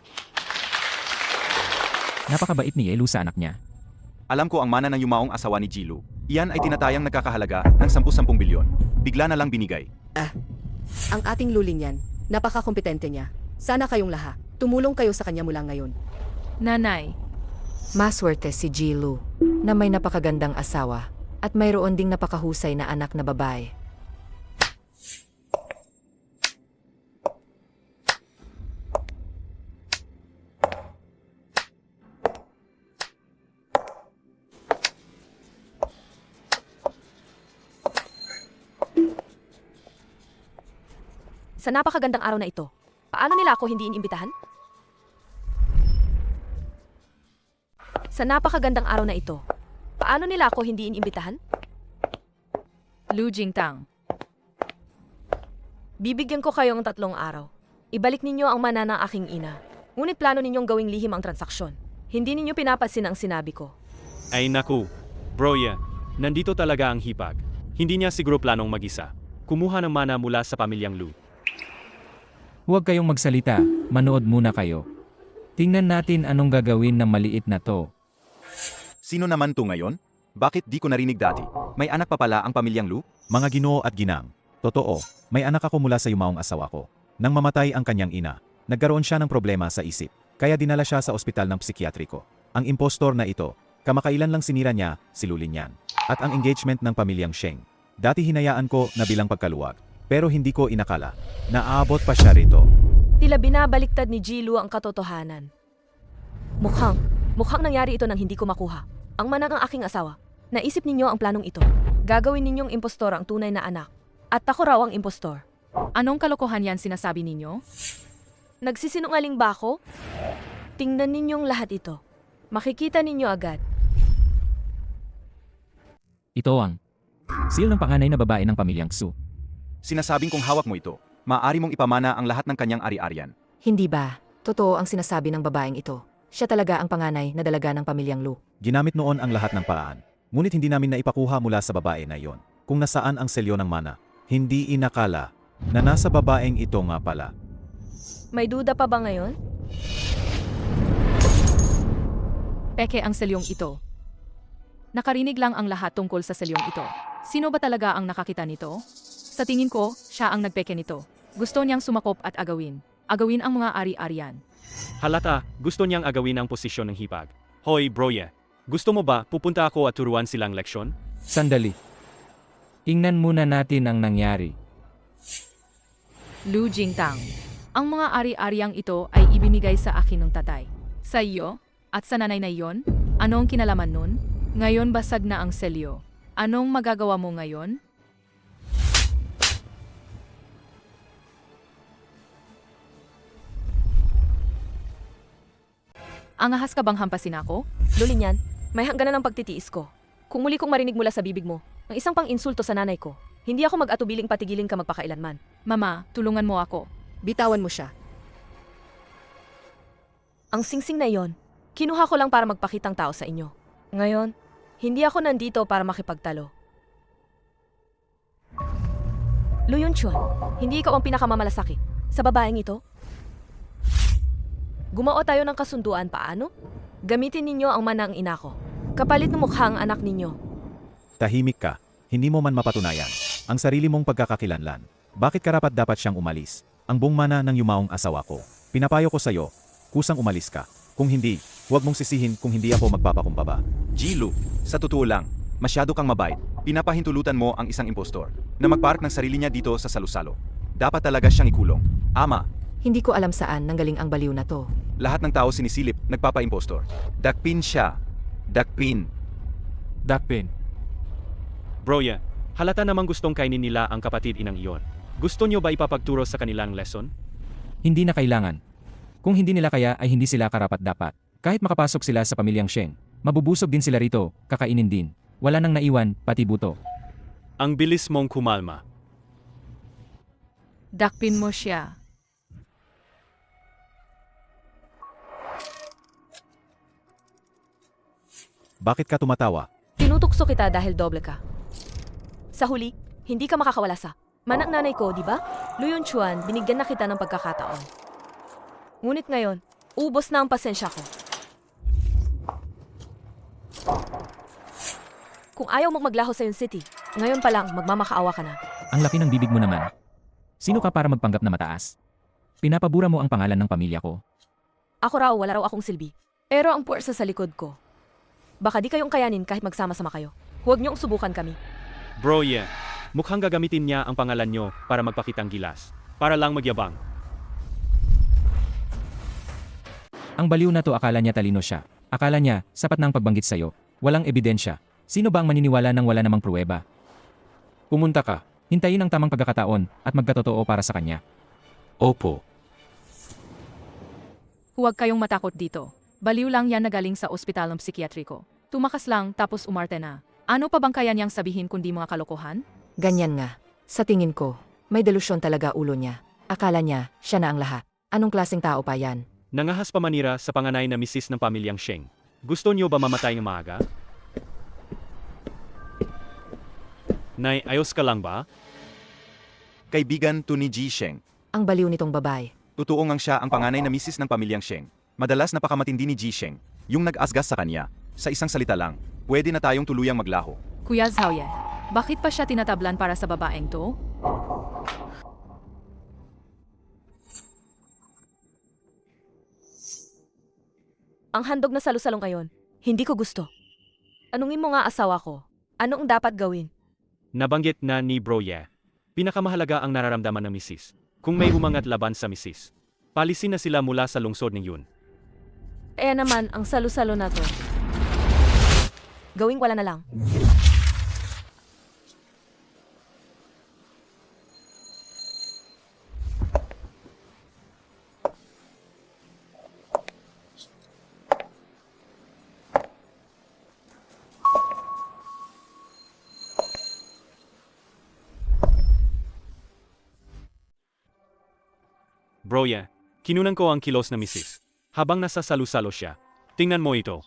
Napakabait ni Lu sa anak niya. Alam ko ang mana ng yumaong asawa ni Jilu. Iyan ay tinatayang nagkakahalaga ng 10 bilyon. Bigla na lang binigay. Ang ating Lu Linyan, napakakompetente niya. Sana kayong lahat, tumulong kayo sa kanya mula ngayon. Nanay, Maswerte si Ji Lu, na may napakagandang asawa, at mayroon ding napakahusay na anak na babae. Sa napakagandang araw na ito, paano nila ako hindi inimbitahan? Sa napakagandang araw na ito, paano nila ako hindi inimbitahan? Lu Jingtang. Bibigyan ko kayo ng 3 araw. Ibalik ninyo ang mana ng aking ina. Ngunit plano ninyong gawing lihim ang transaksyon. Hindi ninyo pinapansin ang sinabi ko. Ay naku, Broya, nandito talaga ang hipag. Hindi niya siguro planong mag-isa. Kumuha ng mana mula sa pamilyang Lu. Huwag kayong magsalita, manood muna kayo. Tingnan natin anong gagawin ng maliit na to. Sino naman to ngayon? Bakit di ko narinig dati? May anak pa pala ang pamilyang Lu? Mga ginoo at ginang. Totoo, may anak ako mula sa yumaong asawa ko. Nang mamatay ang kanyang ina, nagkaroon siya ng problema sa isip. Kaya dinala siya sa ospital ng psikiatriko. Ang impostor na ito, kamakailan lang sinira niya, silulin niyan. At ang engagement ng pamilyang Sheng. Dati hinayaan ko na bilang pagkaluwag. Pero hindi ko inakala na aabot pa siya rito. Tila binabaliktad ni Jilu ang katotohanan. Mukhang nangyari ito nang hindi ko makuha. Ang manang ang aking asawa. Naisip ninyo ang planong ito. Gagawin ninyong impostor ang tunay na anak. At ako raw ang impostor. Anong kalokohan yan sinasabi ninyo? Nagsisinungaling ba ako? Tingnan ninyong lahat ito. Makikita ninyo agad. Ito ang seal ng panganay na babae ng pamilyang Xu. Sinasabing kung hawak mo ito, maaari mong ipamana ang lahat ng kanyang ari-arian. Hindi ba? Totoo ang sinasabi ng babaeng ito. Siya talaga ang panganay na dalaga ng pamilyang Lu. Ginamit noon ang lahat ng paraan. Ngunit hindi namin naipakuha mula sa babae na iyon. Kung nasaan ang selyo ng mana. Hindi inakala na nasa babaeng ito nga pala. May duda pa ba ngayon? Peke ang selyong ito. Nakarinig lang ang lahat tungkol sa selyong ito. Sino ba talaga ang nakakita nito? Sa tingin ko, siya ang nagpeke nito. Gusto niyang sumakop at agawin. Agawin ang mga ari-arian. Halata, gusto niyang agawin ang posisyon ng hipag. Hoy, broye. Gusto mo ba pupunta ako at turuan silang leksyon? Sandali. Tingnan muna natin ang nangyari. Lu Jingtang. Ang mga ari-ariang ito ay ibinigay sa akin ng tatay. Sa iyo? At sa nanay na iyon? Anong kinalaman nun? Ngayon basag na ang selyo. Anong magagawa mo ngayon? Angahas ka bang hampasin ako? Lulinyan, may hangganan ng pagtitiis ko. Kung muli kong marinig mula sa bibig mo, ang isang pang-insulto sa nanay ko, hindi ako mag-atubiling patigilin ka magpakailanman. Mama, tulungan mo ako. Bitawan mo siya. Ang singsing na iyon, kinuha ko lang para magpakitang tao sa inyo. Ngayon, hindi ako nandito para makipagtalo. Lu Yunchuan, hindi ikaw ang pinakamamalasakit sa babaeng ito? Gumao tayo ng kasunduan, paano? Gamitin ninyo ang manang ina ko. Kapalit ng mukha ang anak ninyo. Tahimik ka, hindi mo man mapatunayan ang sarili mong pagkakakilanlan. Bakit karapat dapat siyang umalis? Ang buong mana ng yumaong asawa ko. Pinapayo ko sa'yo, kusang umalis ka. Kung hindi, huwag mong sisihin kung hindi ako magpapakumbaba. Jilu, sa totoo lang, masyado kang mabait. Pinapahintulutan mo ang isang impostor na magpark ng sarili niya dito sa salusalo. Dapat talaga siyang ikulong. Ama, Hindi ko alam saan nanggaling ang baliw na to. lahat ng tao sinisilip, nagpapa-impostor. Dakpin siya. Dakpin. Dakpin. Broye, halata namang gustong kainin nila ang kapatid inang iyon. Gusto niyo ba ipapagturo sa kanilang lesson? Hindi na kailangan. Kung hindi nila kaya ay hindi sila karapat-dapat. Kahit makapasok sila sa pamilyang Sheng, mabubusog din sila rito, kakainin din. Wala nang naiwan, pati buto. Ang bilis mong kumalma. Dakpin mo siya. Bakit ka tumatawa? Tinutukso kita dahil doble ka. Sa huli, hindi ka makakawala sa manang nanay ko, di ba? Lu Yunchuan, binigyan na kita ng pagkakataon. Ngunit ngayon, ubos na ang pasensya ko. Kung ayaw mong maglaho sa yung city, ngayon pa lang magmamakaawa ka na. Ang laki ng bibig mo naman. Sino ka para magpanggap na mataas? Pinapabura mo ang pangalan ng pamilya ko. Ako raw, wala raw akong silbi. Pero ang puwersa sa likod ko. Baka di kayong kayanin kahit magsama-sama kayo. Huwag niyong subukan kami. Broye, mukhang gagamitin niya ang pangalan niyo para magpakitang gilas. Para lang magyabang. Ang baliw na to akala niya talino siya. Akala niya, sapat na ang pagbanggit sa'yo. Walang ebidensya. Sino ba ang maniniwala ng wala namang pruweba? Pumunta ka. Hintayin ang tamang pagkakataon at magkatotoo para sa kanya. Opo. Huwag kayong matakot dito. Baliw lang yan na galing sa ospital ng psikiatriko. Tumakas lang tapos umarte na. Ano pa bang kaya niyang sabihin kundi mga kalokohan? Ganyan nga. Sa tingin ko, may delusyon talaga ulo niya. Akala niya, siya na ang lahat. Anong klaseng tao pa yan? Nangahas pamanira sa panganay na misis ng pamilyang Sheng. Gusto niyo ba mamatay ng maaga? Nay, ayos ka lang ba? Kaibigan to ni Ji Sheng. Ang baliw nitong babae. Totoo ngang siya ang panganay na misis ng pamilyang Sheng. Madalas napakamatindi ni Jisheng, yung nag-asgas sa kanya. Sa isang salita lang, pwede na tayong tuluyang maglaho. Kuya Xiaoye, bakit pa siya tinatablan para sa babaeng to? Ang handog na salusalong ngayon, hindi ko gusto. Anungin mo nga asawa ko, anong dapat gawin? Nabanggit na ni Bro Ye. Pinakamahalaga ang nararamdaman ng misis. Kung may umangat laban sa misis, palisin na sila mula sa lungsod ng yun. Kaya naman, ang salusalo na to. Gawing wala na lang. Bro Ye, kinunan ko ang kilos na misis. Habang nasa salusalo siya, tingnan mo ito.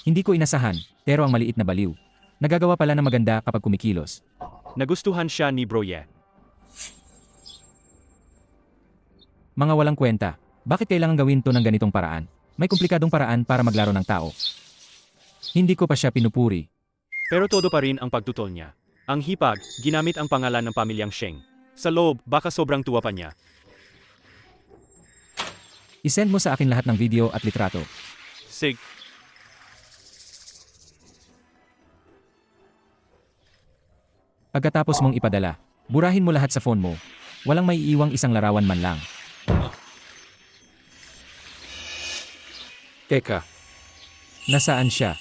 Hindi ko inasahan, pero ang maliit na baliw. Nagagawa pala ng maganda kapag kumikilos. Nagustuhan siya ni Bro Ye. Mga walang kwenta, bakit kailangan gawin to ng ganitong paraan? May komplikadong paraan para maglaro ng tao. Hindi ko pa siya pinupuri. Pero todo pa rin ang pagtutol niya. Ang hipag, ginamit ang pangalan ng pamilyang Sheng. Sa loob, baka sobrang tuwa pa niya. Isend mo sa akin lahat ng video at litrato. Sig. Pagkatapos mong ipadala, burahin mo lahat sa phone mo. Walang may iiwang isang larawan man lang. Teka, Nasaan siya?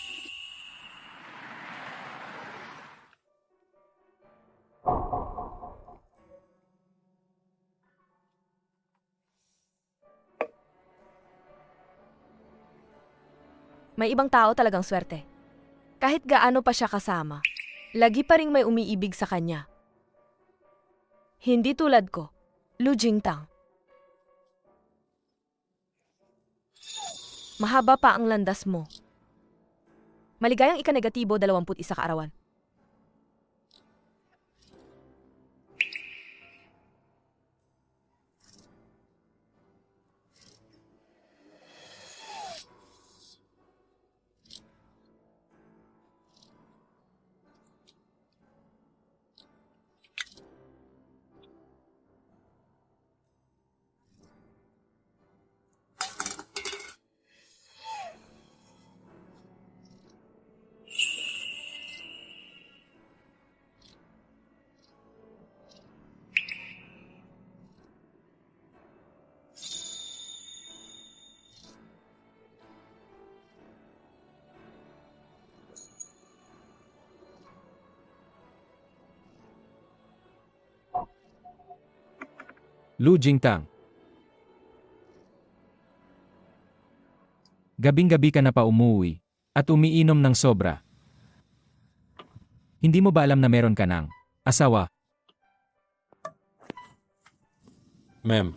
May ibang tao talagang swerte. Kahit gaano pa siya kasama, lagi pa ring may umiibig sa kanya. Hindi tulad ko, Lu Jingtang. Mahaba pa ang landas mo. Maligayang ika-negatibo 21 kaarawan. Lu Jingtang. Gabing-gabi ka na pa umuwi at umiinom ng sobra. Hindi mo ba alam na meron ka ng asawa? ma'am.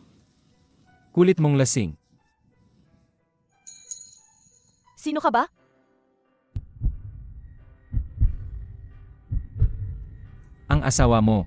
Kulit mong lasing. Sino ka ba? Ang asawa mo.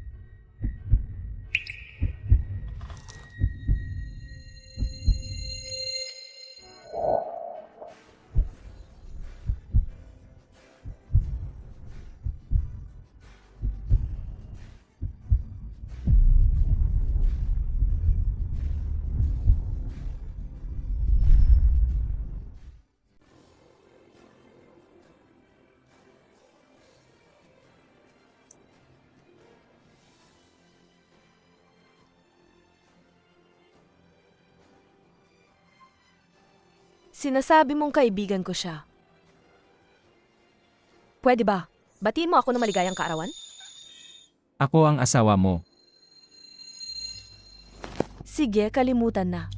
Sinasabi mong kaibigan ko siya. Pwede ba? Batiin mo ako ng maligayang kaarawan? Ako ang asawa mo. Sige, kalimutan na.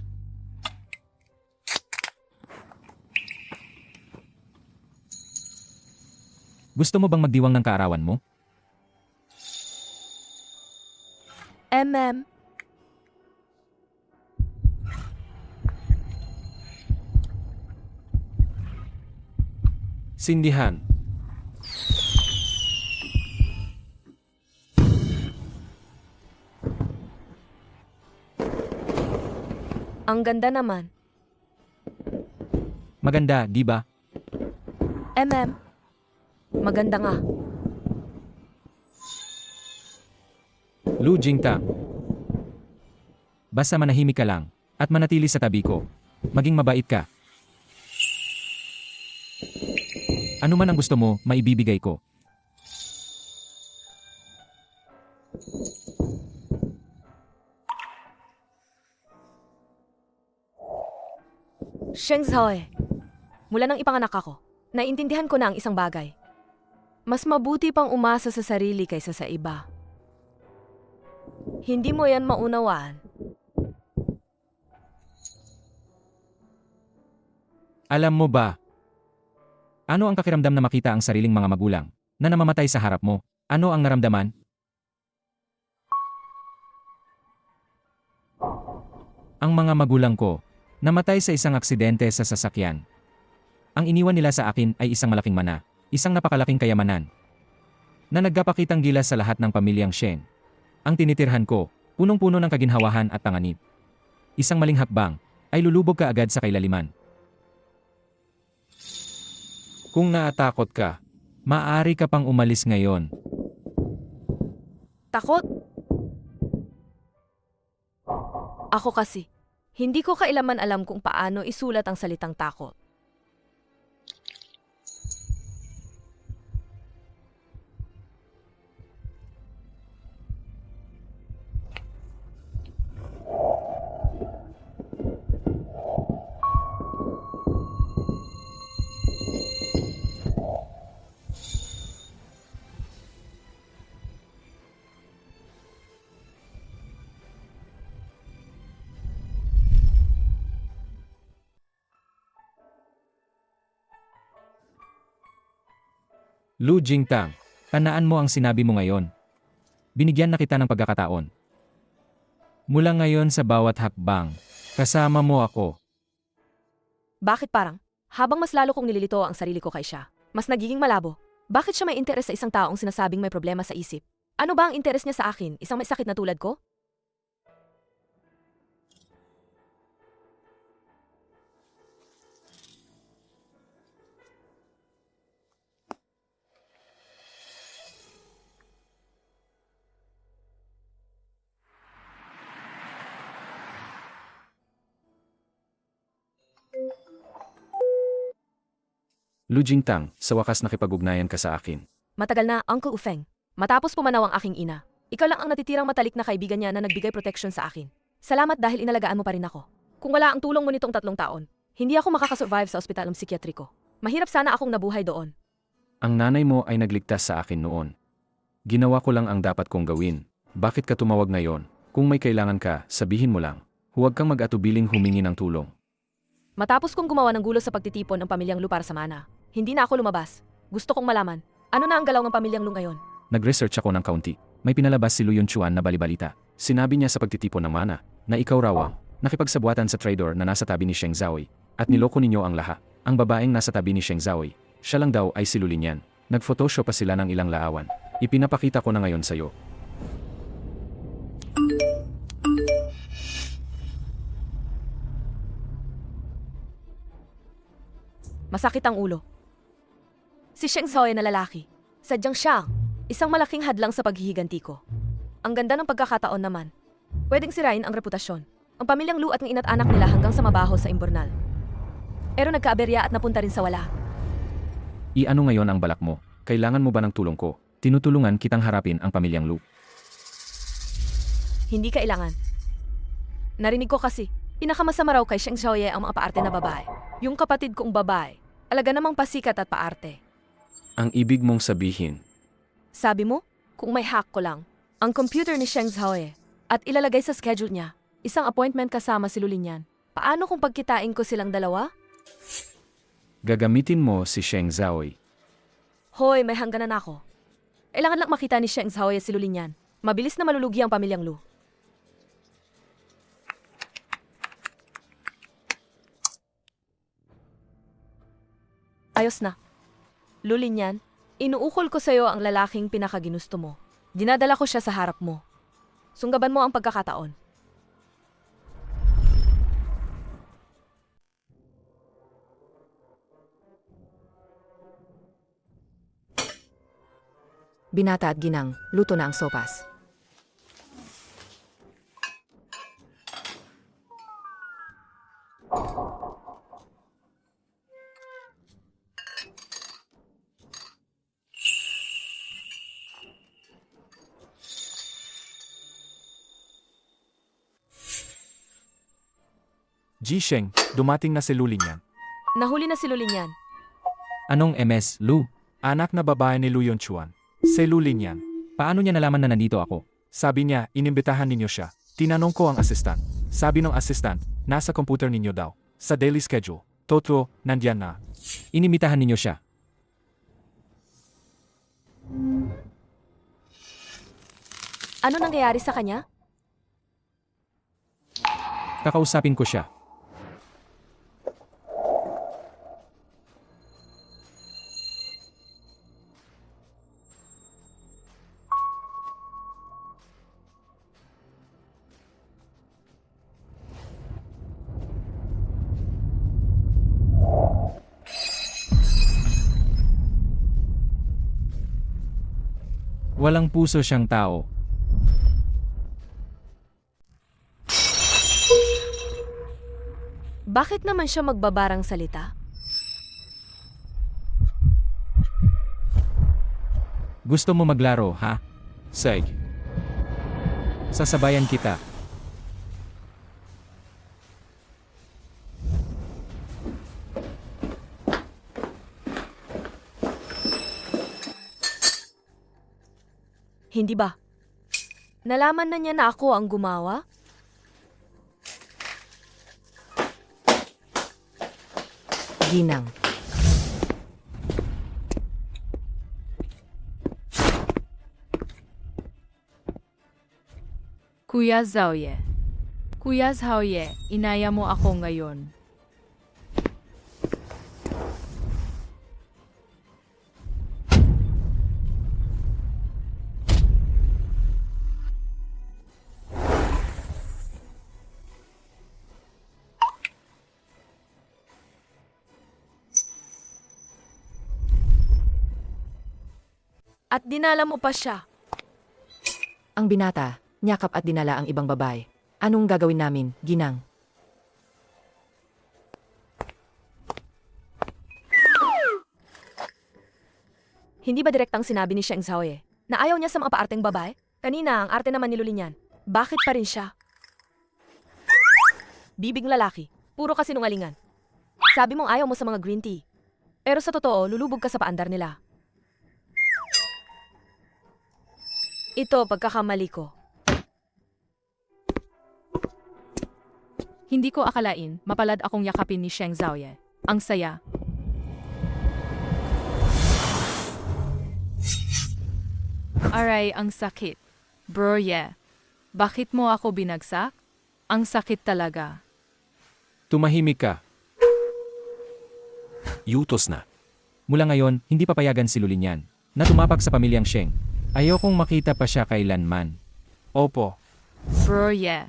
Gusto mo bang magdiwang ng kaarawan mo? MM. Sindihan. Ang ganda naman. Maganda, di ba? Maganda nga. Lu Jingtang. Basta manahimik ka lang at manatili sa tabi ko. Maging mabait ka. Ano man ang gusto mo, maibibigay ko. Sheng Zhaoye, mula nang ipanganak ako, naiintindihan ko na ang isang bagay. Mas mabuti pang umasa sa sarili kaysa sa iba. Hindi mo yan maunawaan. Alam mo ba? Ano ang pakiramdam na makita ang sariling mga magulang na namamatay sa harap mo? Ano ang naramdaman? Ang mga magulang ko namatay sa isang aksidente sa sasakyan. Ang iniwan nila sa akin ay isang malaking mana, isang napakalaking kayamanan, na nagpapakitang gilas sa lahat ng pamilyang Sheng. Ang tinitirhan ko, punong-puno ng kaginhawahan at panganib. Isang maling hakbang, ay lulubog ka agad sa kailaliman. Kung naatakot ka, maaari ka pang umalis ngayon. Takot? Ako kasi, hindi ko kailaman alam kung paano isulat ang salitang takot. Lu Jingtang, tandaan mo ang sinabi mo ngayon. Binigyan na kita ng pagkakataon. Mula ngayon sa bawat hakbang, kasama mo ako. Bakit parang, habang mas lalo kong nililito ang sarili ko kay siya, mas nagiging malabo? Bakit siya may interes sa isang taong sinasabing may problema sa isip? Ano ba ang interes niya sa akin, isang may sakit na tulad ko? Lu Jingtang, sa wakas nakipag-ugnayan ka sa akin. Matagal na, Uncle Ufeng. Matapos pumanaw ang aking ina, ikaw lang ang natitirang matalik na kaibigan niya na nagbigay protection sa akin. Salamat dahil inalagaan mo pa rin ako. Kung wala ang tulong mo nitong 3 taon, hindi ako makakasurvive sa ospital ng psikiatriko. Mahirap sana akong nabuhay doon. Ang nanay mo ay nagligtas sa akin noon. Ginawa ko lang ang dapat kong gawin. Bakit ka tumawag ngayon? Kung may kailangan ka, sabihin mo lang. Huwag kang mag-atubiling humingi ng tulong. Matapos kong gumawa ng gulo sa pagtitipon ng pamilyang Lu para sa mana, hindi na ako lumabas. Gusto kong malaman, ano na ang galaw ng pamilyang Lu ngayon? Nag-research ako ng kaunti. May pinalabas si Lu Yunchuan na balibalita. Sinabi niya sa pagtitipon ng mana, na ikaw raw ang nakipagsabuatan sa trader na nasa tabi ni Sheng Zhaoye, at niloko ninyo ang lahat. Ang babaeng nasa tabi ni Sheng Zhaoye, siya lang daw ay si Lu Linyan. Nag-photoshop pa sila ng ilang laawan. Ipinapakita ko na ngayon sa'yo. Masakit ang ulo. Si Sheng Zhaoye na lalaki. Sadyang siya, isang malaking hadlang sa paghihiganti ko. Ang ganda ng pagkakataon naman. Pwedeng sirain ang reputasyon. Ang pamilyang Lu at ng ina't anak nila hanggang sa mabaho sa imbornal. Pero nagkaaberya at napunta rin sa wala. I-ano ngayon ang balak mo? Kailangan mo ba ng tulong ko? Tinutulungan kitang harapin ang pamilyang Lu. Hindi kailangan. Narinig ko kasi, pinakamasama raw kay Sheng Zhaoye ang mga paarte na babae. Yung kapatid kong babae, alaga namang pasikat at paarte. Ang ibig mong sabihin, Sabi mo, kung may hack ko lang, ang computer ni Sheng Zhaoye at ilalagay sa schedule niya, isang appointment kasama si Lu Linyan. Paano kung pagkitain ko silang dalawa? gagamitin mo si Sheng Zhaoye. Hoy, may hangganan ako. Kailangan lang makita ni Sheng Zhaoye si Lu Linyan. Mabilis na malulugi ang pamilyang Lu. Ayos na. Lu Linyan, inuukol ko sa'yo ang lalaking pinakaginusto mo. Dinadala ko siya sa harap mo. Sunggaban mo ang pagkakataon. Binata at Ginang, luto na ang sopas. Ji-Sheng, dumating na si Lu Lingyan. Nahuli na si Lulinyan. Anong MS, Lu? Anak na babae ni Lu Yonchuan. Si Lu Lingyan. Paano niya nalaman na nandito ako? Sabi niya, inimbitahan ninyo siya. Tinanong ko ang assistant. Sabi ng assistant, nasa computer ninyo daw. Sa daily schedule. Totoo, nandyan na. Inimitahan ninyo siya. Ano nangyayari sa kanya? Kakausapin ko siya. Walang puso siyang tao. Bakit naman siya magbabarang salita? Gusto mo maglaro, ha? Sige. Sasabayan kita. Hindi ba? Nalaman na niya na ako ang gumawa? Ginang. Kuya Xiaoye. Kuya Xiaoye, inaya mo ako ngayon. At dinala mo pa siya. Ang binata, nyakap at dinala ang ibang babae. Anong gagawin namin, Ginang? Hindi ba direktang sinabi ni Sheng Xiaoye na ayaw niya sa mga paarteng babae? Kanina, ang arte naman ni Lulinyan. Bakit pa rin siya? Bibig lalaki. Puro kasinungalingan. Sabi mong ayaw mo sa mga green tea. Pero sa totoo, lulubog ka sa paandar nila. Ito, pagkakamali ko. Hindi ko akalain, mapalad akong yakapin ni Sheng Xiaoye. Ang saya. Aray, ang sakit. Bro, yeah. Bakit mo ako binagsak? Ang sakit talaga. Tumahimik ka. Yutos na. Mula ngayon, hindi papayagan si Lulinyan na tumapak sa pamilyang Sheng. Ayokong makita pa siya kailanman. Opo. Bro, yeah.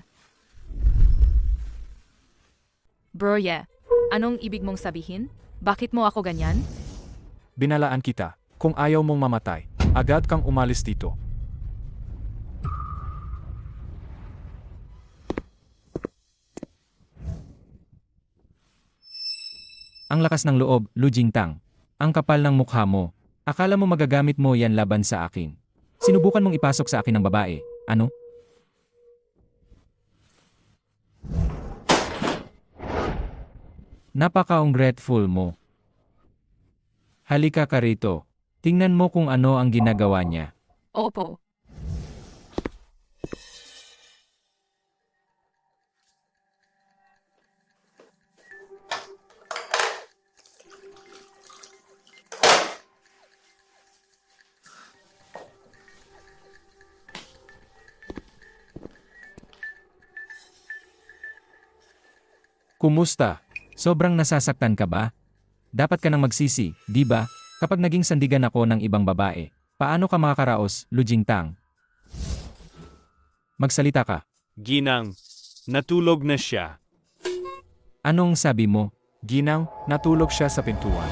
Bro, yeah. Anong ibig mong sabihin? Bakit mo ako ganyan? Binalaan kita. Kung ayaw mong mamatay, agad kang umalis dito. Ang lakas ng loob, Lu Jingtang. Ang kapal ng mukha mo. Akala mo magagamit mo yan laban sa akin. Sinubukan mong ipasok sa akin ng babae. Ano? Napaka-ungrateful mo. Halika ka rito. Tingnan mo kung ano ang ginagawa niya. Opo. Kumusta? Sobrang nasasaktan ka ba? Dapat ka nang magsisi, di ba? Kapag naging sandigan ako ng ibang babae, paano ka makakaraos, Lu Jingtang? Magsalita ka. Ginang, natulog na siya. Anong sabi mo? Ginang, natulog siya sa pintuan.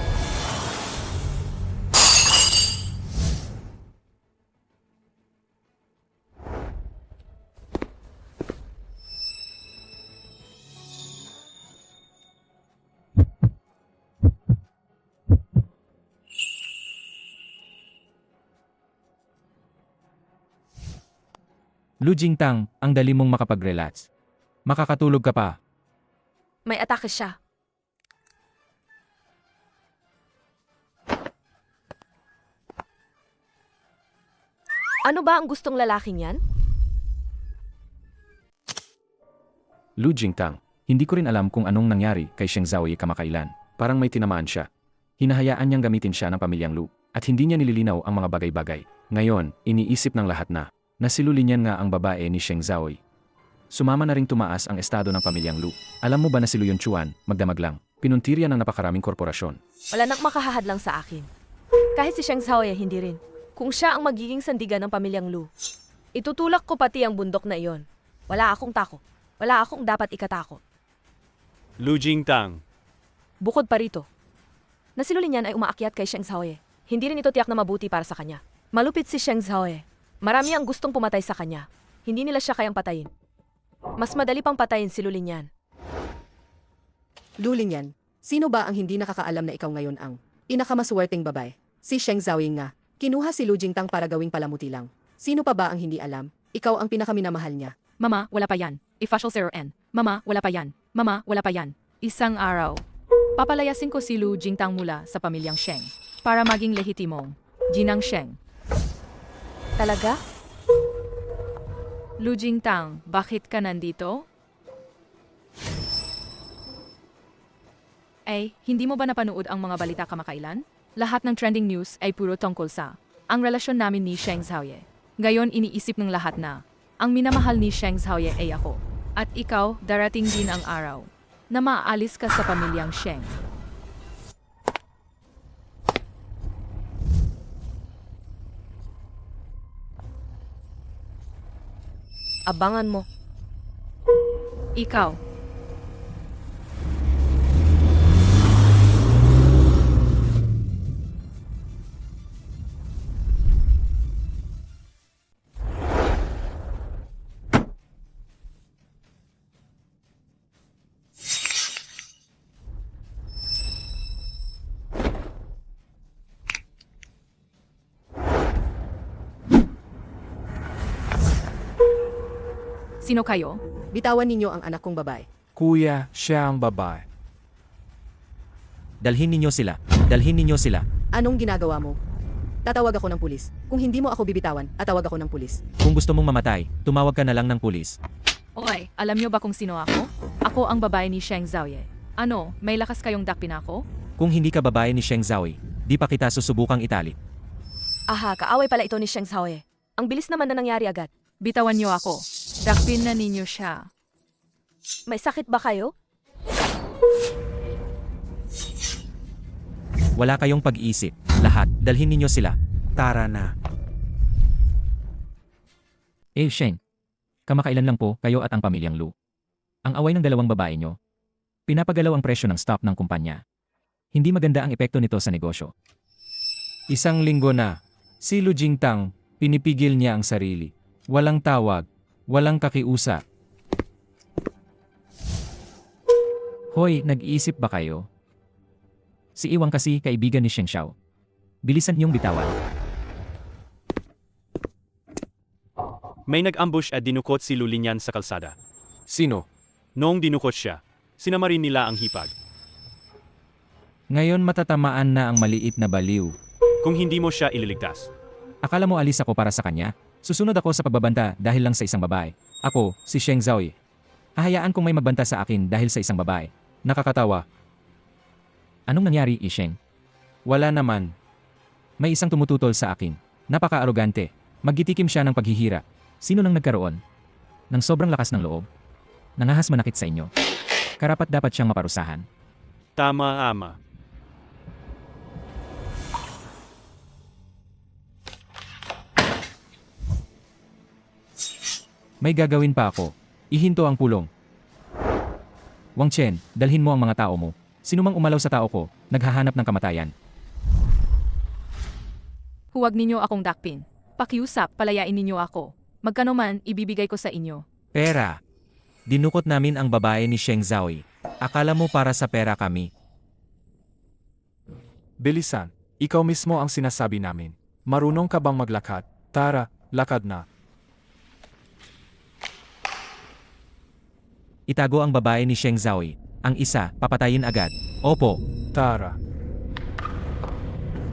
Lu Jingtang, ang dali mong makapag-relax. Makakatulog ka pa. May atake siya. Ano ba ang gustong lalaking yan? Lu Jingtang, hindi ko rin alam kung anong nangyari kay Sheng Zhaoye kamakailan. Parang may tinamaan siya. Hinahayaan niyang gamitin siya ng pamilyang Lu at hindi niya nililinaw ang mga bagay-bagay. Ngayon, iniisip ng lahat na nasiluli niyan nga ang babae ni Sheng Zhaoye. Sumama na ring tumaas ang estado ng pamilyang Lu. Alam mo ba na si Lu Yonchuan, magdamag lang, pinuntirya ng napakaraming korporasyon. Wala nang makahahadlang sa akin. Kahit si Sheng Zhaoye, hindi rin. Kung siya ang magiging sandigan ng pamilyang Lu, itutulak ko pati ang bundok na iyon. Wala akong takot. Wala akong dapat ikatakot. Lu Jingtang, Bukod pa rito, nasiluli niyan ay umaakyat kay Sheng Zhaoye. Hindi rin ito tiyak na mabuti para sa kanya. Malupit si Sheng Zhaoye. Marami ang gustong pumatay sa kanya. Hindi nila siya kayang patayin. Mas madali pang patayin si Lu Lingyan. Lu Lingyan, sino ba ang hindi nakakaalam na ikaw ngayon ang pinakamaswerteng babae? Si Sheng Zhaoye nga. Kinuha si Lu Jingtang para gawing palamuti lang. Sino pa ba ang hindi alam? Ikaw ang pinakaminamahal niya. Mama, wala pa yan. Ifashal 0N. Mama, wala pa yan. Mama, wala pa yan. Isang araw. Papalayasin ko si Lu Jingtang mula sa pamilyang Sheng para maging lehitimong Ginang Sheng. Talaga? Lu Jingtang, bakit ka nandito? Hindi mo ba napanood ang mga balita kamakailan? Lahat ng trending news ay puro tungkol sa ang relasyon namin ni Sheng Zhaoye. Ngayon iniisip ng lahat na ang minamahal ni Sheng Zhaoye ay ako. At ikaw, darating din ang araw na maaalis ka sa pamilyang Sheng. Abangan mo. Ikaw, sino kayo? Bitawan ninyo ang anak kong babae. Kuya, siya ang babae. Dalhin ninyo sila. Dalhin ninyo sila. Anong ginagawa mo? Tatawag ako ng pulis. Kung hindi mo ako bibitawan, atawag ako ng pulis. Kung gusto mong mamatay, tumawag ka na lang ng pulis. Okay, alam niyo ba kung sino ako? Ako ang babae ni Sheng Zhaoye. Ano, may lakas kayong dakpin ako? Kung hindi ka babae ni Sheng Zhaoye, di pa kita susubukang itali. Aha, kaaway pala ito ni Sheng Zhaoye. Ang bilis naman na nangyari agad. Bitawan niyo ako. Dakpin na ninyo siya. May sakit ba kayo? Wala kayong pag-iisip. Lahat, dalhin ninyo sila. Tara na. Sheng. Kamakailan lang po kayo at ang pamilyang Lu. Ang away ng dalawang babae nyo. Pinapagalaw ang presyo ng stock ng kumpanya. Hindi maganda ang epekto nito sa negosyo. Isang linggo na. Si Lu Jingtang, pinipigil niya ang sarili. Walang tawag. Walang kakiusap. Hoy, nag-iisip ba kayo? Si Iwang kasi kaibigan ni Sheng Xiao. Bilisan niyong bitawan. may nag-ambush at dinukot si Lu Lingyan sa kalsada. Sino? Noong dinukot siya, sinama rin nila ang hipag. Ngayon matatamaan na ang maliit na baliw. Kung hindi mo siya ililigtas. Akala mo alis ako para sa kanya? Susunod ako sa pagbabanta dahil lang sa isang babae. Ako, si Sheng Zhaoye. Hahayaan kong may magbanta sa akin dahil sa isang babae. Nakakatawa. Anong nangyari, Isheng? Wala naman. May isang tumututol sa akin. Napaka-arogante. Magtitikim siya ng paghihira. Sino nang nagkaroon? Ng sobrang lakas ng loob? Nangahas manakit sa inyo. Karapat dapat siyang maparusahan. Tama, ama. May gagawin pa ako. Ihinto ang pulong. Wang Chen, dalhin mo ang mga tao mo. Sinumang umalaw sa tao ko, naghahanap ng kamatayan. Huwag ninyo akong dakpin. Pakiusap, palayain ninyo ako. Magkano man, ibibigay ko sa inyo. Pera. Dinukot namin ang babae ni Sheng Zhaoye. Akala mo para sa pera kami. Bilisan, ikaw mismo ang sinasabi namin. Marunong ka bang maglakad? Tara, lakad na. Itago ang babae ni Sheng Zhaoyi. Ang isa, papatayin agad. Opo. Tara.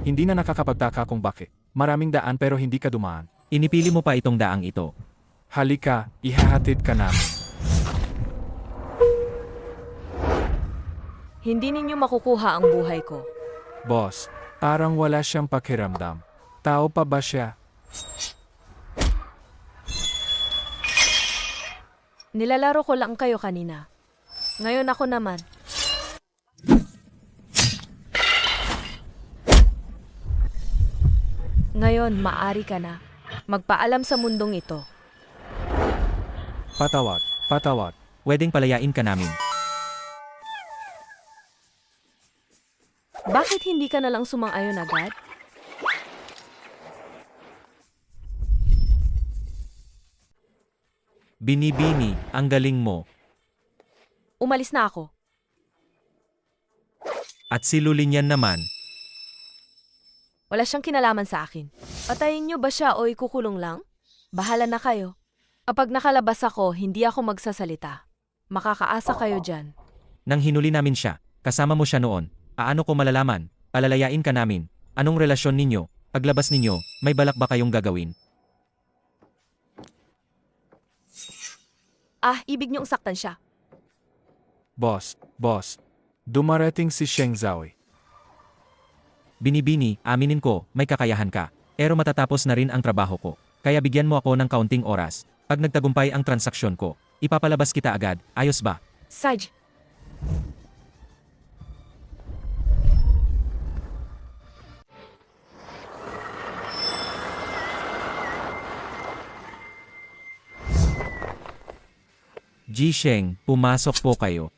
Hindi na nakakapagtaka kung bakit. Maraming daan pero hindi ka dumaan. Inipili mo pa itong daang ito. Halika, ihahatid ka namin. Hindi ninyo makukuha ang buhay ko. Boss, parang wala siyang pakiramdam. Tao pa ba siya? Nilalaro ko lang kayo kanina. Ngayon ako naman. Ngayon, maari ka na. Magpaalam sa mundong ito. Patawad, patawad. Pwedeng palayain ka namin. Bakit hindi ka na lang sumang-ayon agad? Binibini, ang galing mo. Umalis na ako. At si Lulinyan naman, Wala siyang kinalaman sa akin. Patayin niyo ba siya o ikukulong lang? Bahala na kayo. Kapag nakalabas ako, hindi ako magsasalita. Makakaasa kayo dyan. nang hinuli namin siya, kasama mo siya noon. Aano ko malalaman? Palalayain ka namin. Anong relasyon ninyo? Paglabas ninyo, may balak ba kayong gagawin? Ibig niyong saktan siya. Boss, dumarating si Sheng Zhaoyi. Binibini, aminin ko, may kakayahan ka. Pero matatapos na rin ang trabaho ko. Kaya bigyan mo ako ng kaunting oras. Pag nagtagumpay ang transaksyon ko, ipapalabas kita agad. Ayos ba? Saj, Ji Sheng, pumasok po kayo.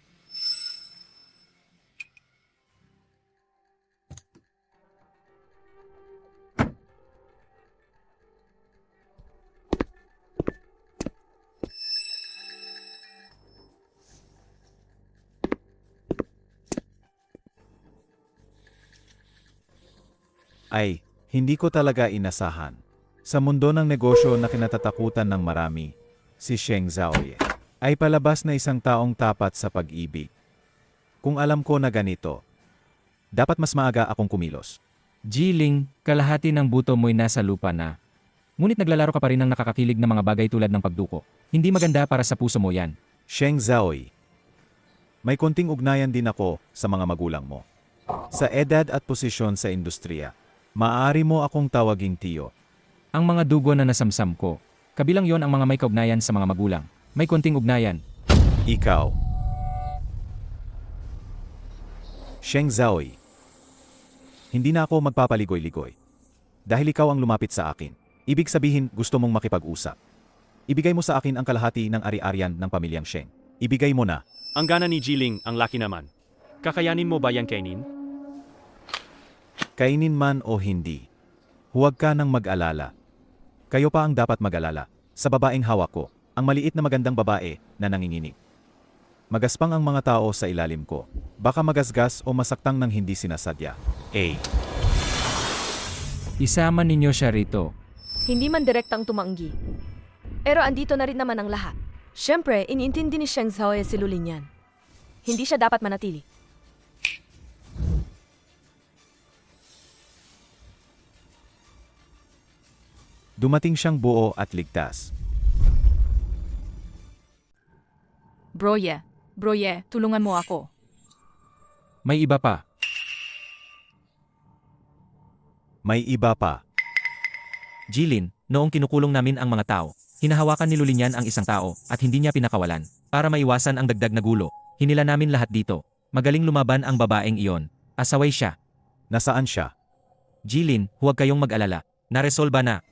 Ay, hindi ko talaga inasahan. Sa mundo ng negosyo na kinatatakutan ng marami, si Sheng Zhaoyi ay palabas na isang taong tapat sa pag-ibig. Kung alam ko na ganito, dapat mas maaga akong kumilos. Jiling, kalahati ng buto mo'y nasa lupa na. Ngunit naglalaro ka pa rin ng nakakakilig na mga bagay tulad ng pagduko. Hindi maganda para sa puso mo yan. Sheng Zhaoyi, may konting ugnayan din ako sa mga magulang mo. Sa edad at posisyon sa industriya, maaari mo akong tawaging tiyo. Ang mga dugo na nasamsam ko, kabilang yon ang mga may kaugnayan sa mga magulang. May konting ugnayan. Ikaw. Sheng Zhaoyi, hindi na ako magpapaligoy-ligoy. Dahil ikaw ang lumapit sa akin. Ibig sabihin gusto mong makipag-usap. Ibigay mo sa akin ang kalahati ng ari-arian ng pamilyang Sheng. Ibigay mo na. Ang gana ni Jiling ang laki naman. Kakayanin mo ba yang kainin? Kainin man o hindi. Huwag ka nang mag-alala. Kayo pa ang dapat mag-alala. Sa babaeng hawak ko, ang maliit na magandang babae na nanginginig. Magaspang ang mga tao sa ilalim ko. Baka magasgas o masaktang ng hindi sinasadya. Isama ninyo siya rito. hindi man direktang tumanggi. Pero andito na rin naman ang lahat. Siyempre, iniintindi ni Sheng Zhaoyi si Lulinyan. Hindi siya dapat manatili. Dumating siyang buo at ligtas. Broye, tulungan mo ako. May iba pa. May iba pa. Jilin, noong kinukulong namin ang mga tao, hinahawakan ni Lulinyan ang isang tao at hindi niya pinakawalan. Para maiwasan ang dagdag na gulo, hinila namin lahat dito. Magaling lumaban ang babaeng iyon. Asaway siya. Nasaan siya? Jilin, huwag kayong mag-alala. Naresolba na.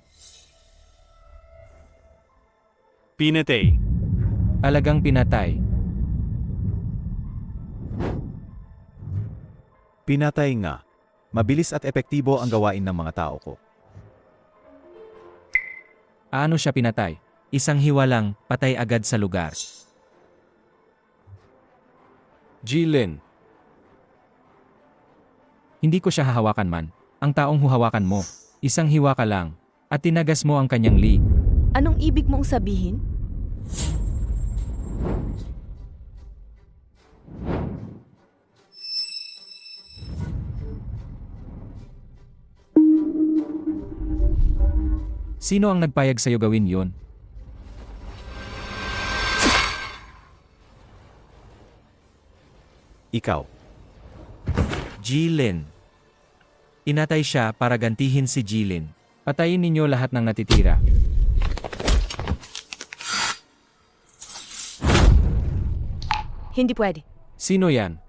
Pinatay. Alagang pinatay. Pinatay nga. Mabilis at epektibo ang gawain ng mga tao ko. Ano siya pinatay? Isang hiwalang, patay agad sa lugar. Jilin, Hindi ko siya hahawakan man. Ang taong huhawakan mo. Isang hiwa ka lang. At tinagas mo ang kanyang lig. Anong ibig mong sabihin? Sino ang nagpayag sa'yo gawin yon? Ikaw. Jilin. Inatay siya para gantihin si Jilin. Patayin ninyo lahat ng natitira. Hindi pwede. Sino yan?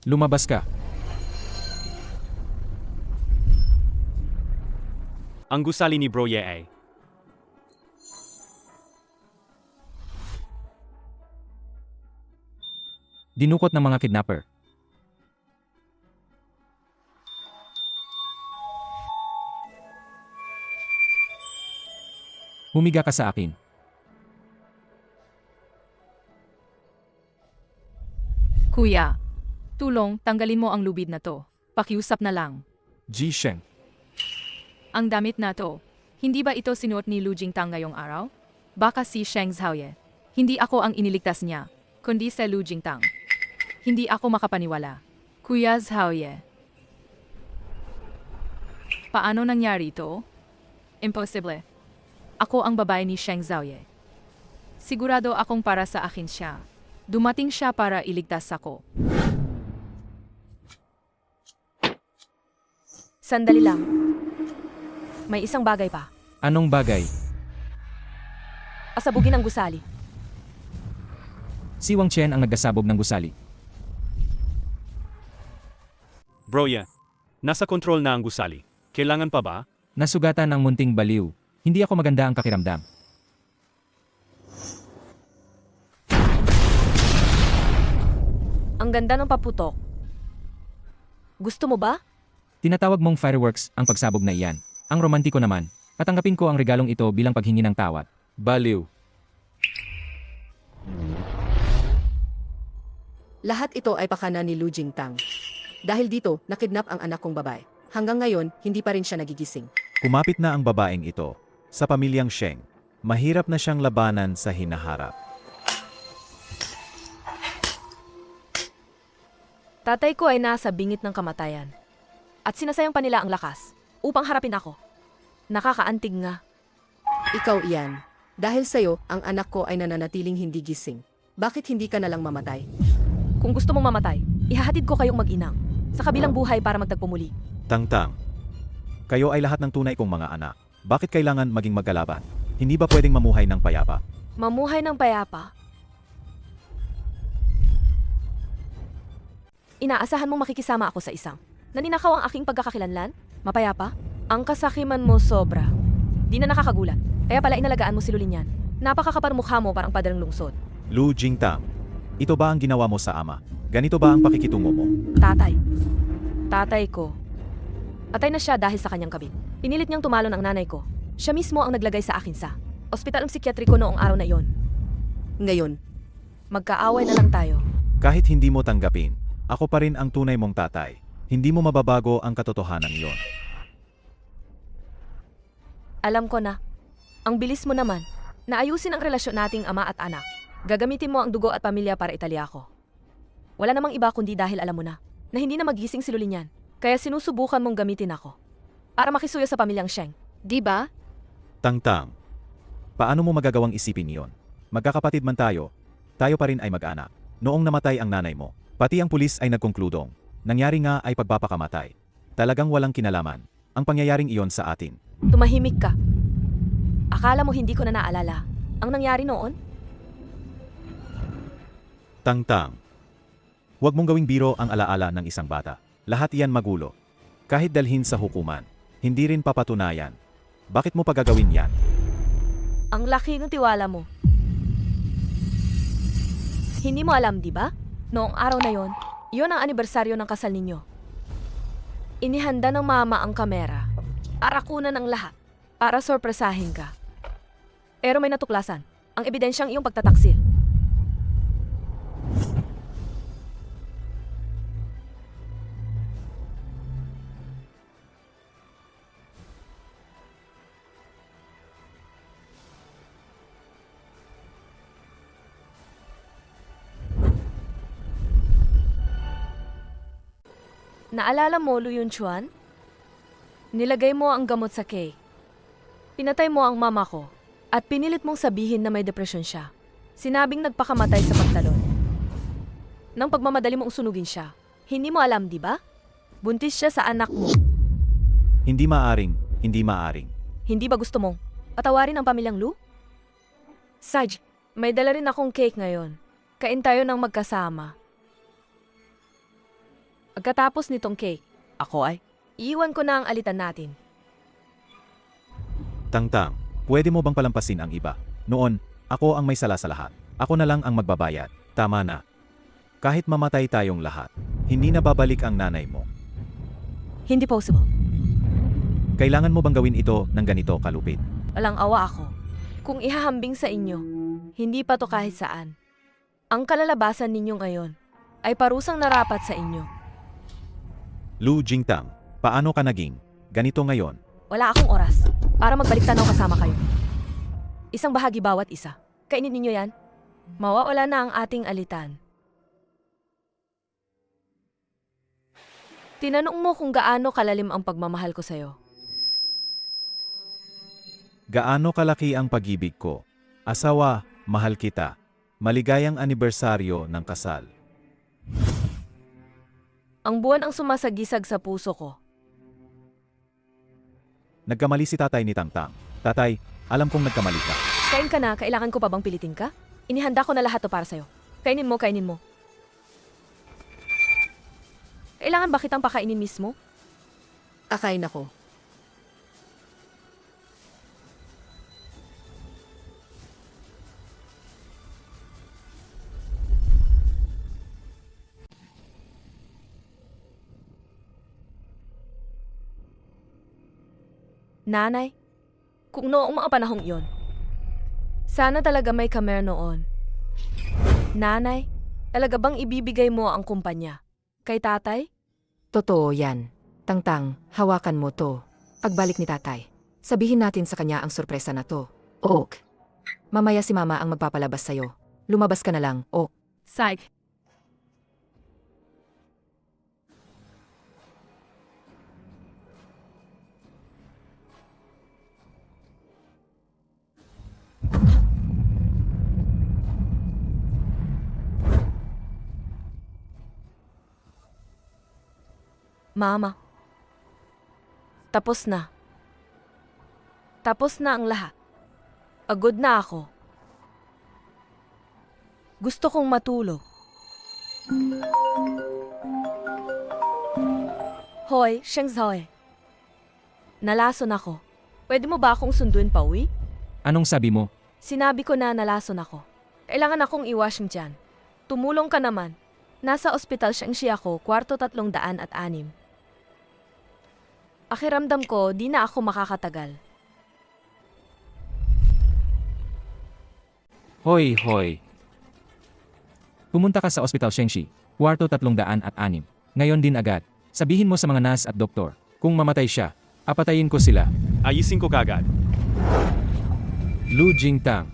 Lumabas ka. Ang gusali ni Bro Ye ay Dinukot ng mga kidnapper. Humiga ka sa akin. Kuya, tulong, tanggalin mo ang lubid na to. Pakiusap na lang. Jisheng. Ang damit na to, hindi ba ito sinuot ni Lu Jingtang ngayong araw? Baka si Sheng Zhaoye. Hindi ako ang iniligtas niya, kundi si Lu Jingtang. Hindi ako makapaniwala. Kuya Zhaoye. Paano nangyari ito? Imposible. Ako ang babae ni Sheng Zhaoye. Sigurado akong para sa akin siya. Dumating siya para iligtas ako. Sandali lang. May isang bagay pa. Anong bagay? Asabugin ang gusali. Si Wang Chen ang nagkasabog ng gusali. Bro Ye. Nasa kontrol na ang gusali. Kailangan pa ba? Nasugatan ng munting baliw. Hindi ako maganda ang pakiramdam. Ang ganda ng paputok. Gusto mo ba? Tinatawag mong fireworks ang pagsabog na iyan. Ang romantiko naman. Tatanggapin ko ang regalong ito bilang paghingi ng tawad. Baliw. Lahat ito ay pakana ni Lu Jingtang. Dahil dito, nakidnap ang anak kong babae. Hanggang ngayon, hindi pa rin siya nagigising. Kumapit na ang babaeng ito sa pamilyang Sheng. Mahirap na siyang labanan sa hinaharap. Tatay ko ay nasa bingit ng kamatayan. At sinasayang pa nila ang lakas upang harapin ako. Nakakaantig nga. Ikaw iyan. Dahil sa'yo, ang anak ko ay nananatiling hindi gising. Bakit hindi ka nalang mamatay? Kung gusto mong mamatay, ihahatid ko kayong mag-inang sa kabilang buhay para magtagpumuli. Tangtang. Kayo ay lahat ng tunay kong mga anak. Bakit kailangan maging magkalaban? Hindi ba pwedeng mamuhay ng payapa? Mamuhay ng payapa. Inaasahan mong makikisama ako sa isang naninakaw ang aking pagkakakilanlan? Mapayapa? Ang kasakiman mo sobra. Di na nakakagulat. Kaya pala inalagaan mo si Lulinyan. Napakakapar mukha mo parang paderang lungsod. Lu Jingtang, ito ba ang ginawa mo sa ama? Ganito ba ang pakikitungo mo? Tatay. Tatay ko. Patay na siya dahil sa kanyang kabit. Pinilit niyang tumalon ang nanay ko. Siya mismo ang naglagay sa akin sa ospital psikiatriko noong araw na iyon. Ngayon, Magkaaway na lang tayo. Kahit hindi mo tanggapin, ako pa rin ang tunay mong tatay. Hindi mo mababago ang katotohanan iyon. Alam ko na. Ang bilis mo naman. Naayusin ang relasyon nating ama at anak. Gagamitin mo ang dugo at pamilya para italya ko. Wala namang iba kundi dahil alam mo na hindi na magising si Lulinyan. Kaya sinusubukan mong gamitin ako para makisuyo sa pamilyang Sheng. Di ba? Tangtang, paano mo magagawang isipin iyon? Magkakapatid man tayo pa rin ay mag-anak. Noong namatay ang nanay mo, pati ang pulis ay nagkonkludong. Nangyari nga ay pagpapakamatay. Talagang walang kinalaman ang pangyayaring iyon sa atin. Tumahimik ka. Akala mo hindi ko na naalala ang nangyari noon? Tangtang, huwag mong gawing biro ang alaala ng isang bata. Lahat iyan magulo. Kahit dalhin sa hukuman, hindi rin papatunayan. Bakit mo pagagawin yan? Ang laki ng tiwala mo. Hindi mo alam, di ba? Noong araw na yon, iyon ang anibersaryo ng kasal ninyo. Inihanda ng mama ang kamera para kunan ang lahat, para sorpresahin ka. Pero may natuklasan, ang ebidensyang iyong pagtataksil. Naalala mo, Lu Yunchuan? Nilagay mo ang gamot sa cake. Pinatay mo ang mama ko at pinilit mong sabihin na may depresyon siya. Sinabing nagpakamatay sa pagtalon. Nang pagmamadali mong sunugin siya, hindi mo alam, di ba? Buntis siya sa anak mo. Hindi maaring, hindi maaring. Hindi ba gusto mong patawarin ang pamilyang Lu? Saj, may dala rin akong cake ngayon. Kain tayo ng magkasama. Pagkatapos nitong cake, ako ay iiwan ko na ang alitan natin. Tangtang, pwede mo bang palampasin ang iba? Noon, ako ang may sala sa lahat. Ako na lang ang magbabayad. Tama na. Kahit mamatay tayong lahat, hindi na babalik ang nanay mo. Hindi possible. Kailangan mo bang gawin ito ng ganito kalupit? Walang awa ako. Kung ihahambing sa inyo, hindi pa to kahit saan. Ang kalalabasan ninyo ngayon ay parusang narapat sa inyo. Lu Jingtang, paano ka naging ganito ngayon? Wala akong oras para magbalik tanaw kasama kayo. Isang bahagi bawat isa. Kainin ninyo yan. Mawawala na ang ating alitan. Tinanong mo kung gaano kalalim ang pagmamahal ko sa'yo. Gaano kalaki ang pag-ibig ko? Asawa, mahal kita. Maligayang anibersaryo ng kasal. Ang buwan ang sumasagisag sa puso ko. Nagkamali si tatay ni Tangtang. Tatay, alam kong nagkamali ka. Kain ka na, kailangan ko pa bang pilitin ka? Inihanda ko na lahat to para sa'yo. Kainin mo, kainin mo. Kailangan ba kitang pakainin mismo? Kakain ako. Nanay, kung noong mga panahong iyon, sana talaga may kamer noon. Nanay, talaga bang ibibigay mo ang kumpanya? Kay tatay? Totoo yan. Tangtang, hawakan mo to. Pagbalik ni tatay, sabihin natin sa kanya ang sorpresa na to. Ok. Mamaya si mama ang magpapalabas sa'yo. Lumabas ka na lang, ok. Psych. Mama, tapos na. Tapos na ang lahat. Pagod na ako. Gusto kong matulog. Hoy, Sheng Zhao. Nalason ako. Pwede mo ba akong sunduin pa uwi? Anong sabi mo? Sinabi ko na nalason ako. Kailangan akong iwashing dyan. Tumulong ka naman. Nasa ospital siya ako, kwarto 306. Pakiramdam ko, di na ako makakatagal. Hoy, hoy. Pumunta ka sa Ospital Shengshi, kwarto 306. Ngayon din agad. Sabihin mo sa mga nas at doktor, kung mamatay siya, apatayin ko sila. Ayisin ko kagad. Lu Jingtang.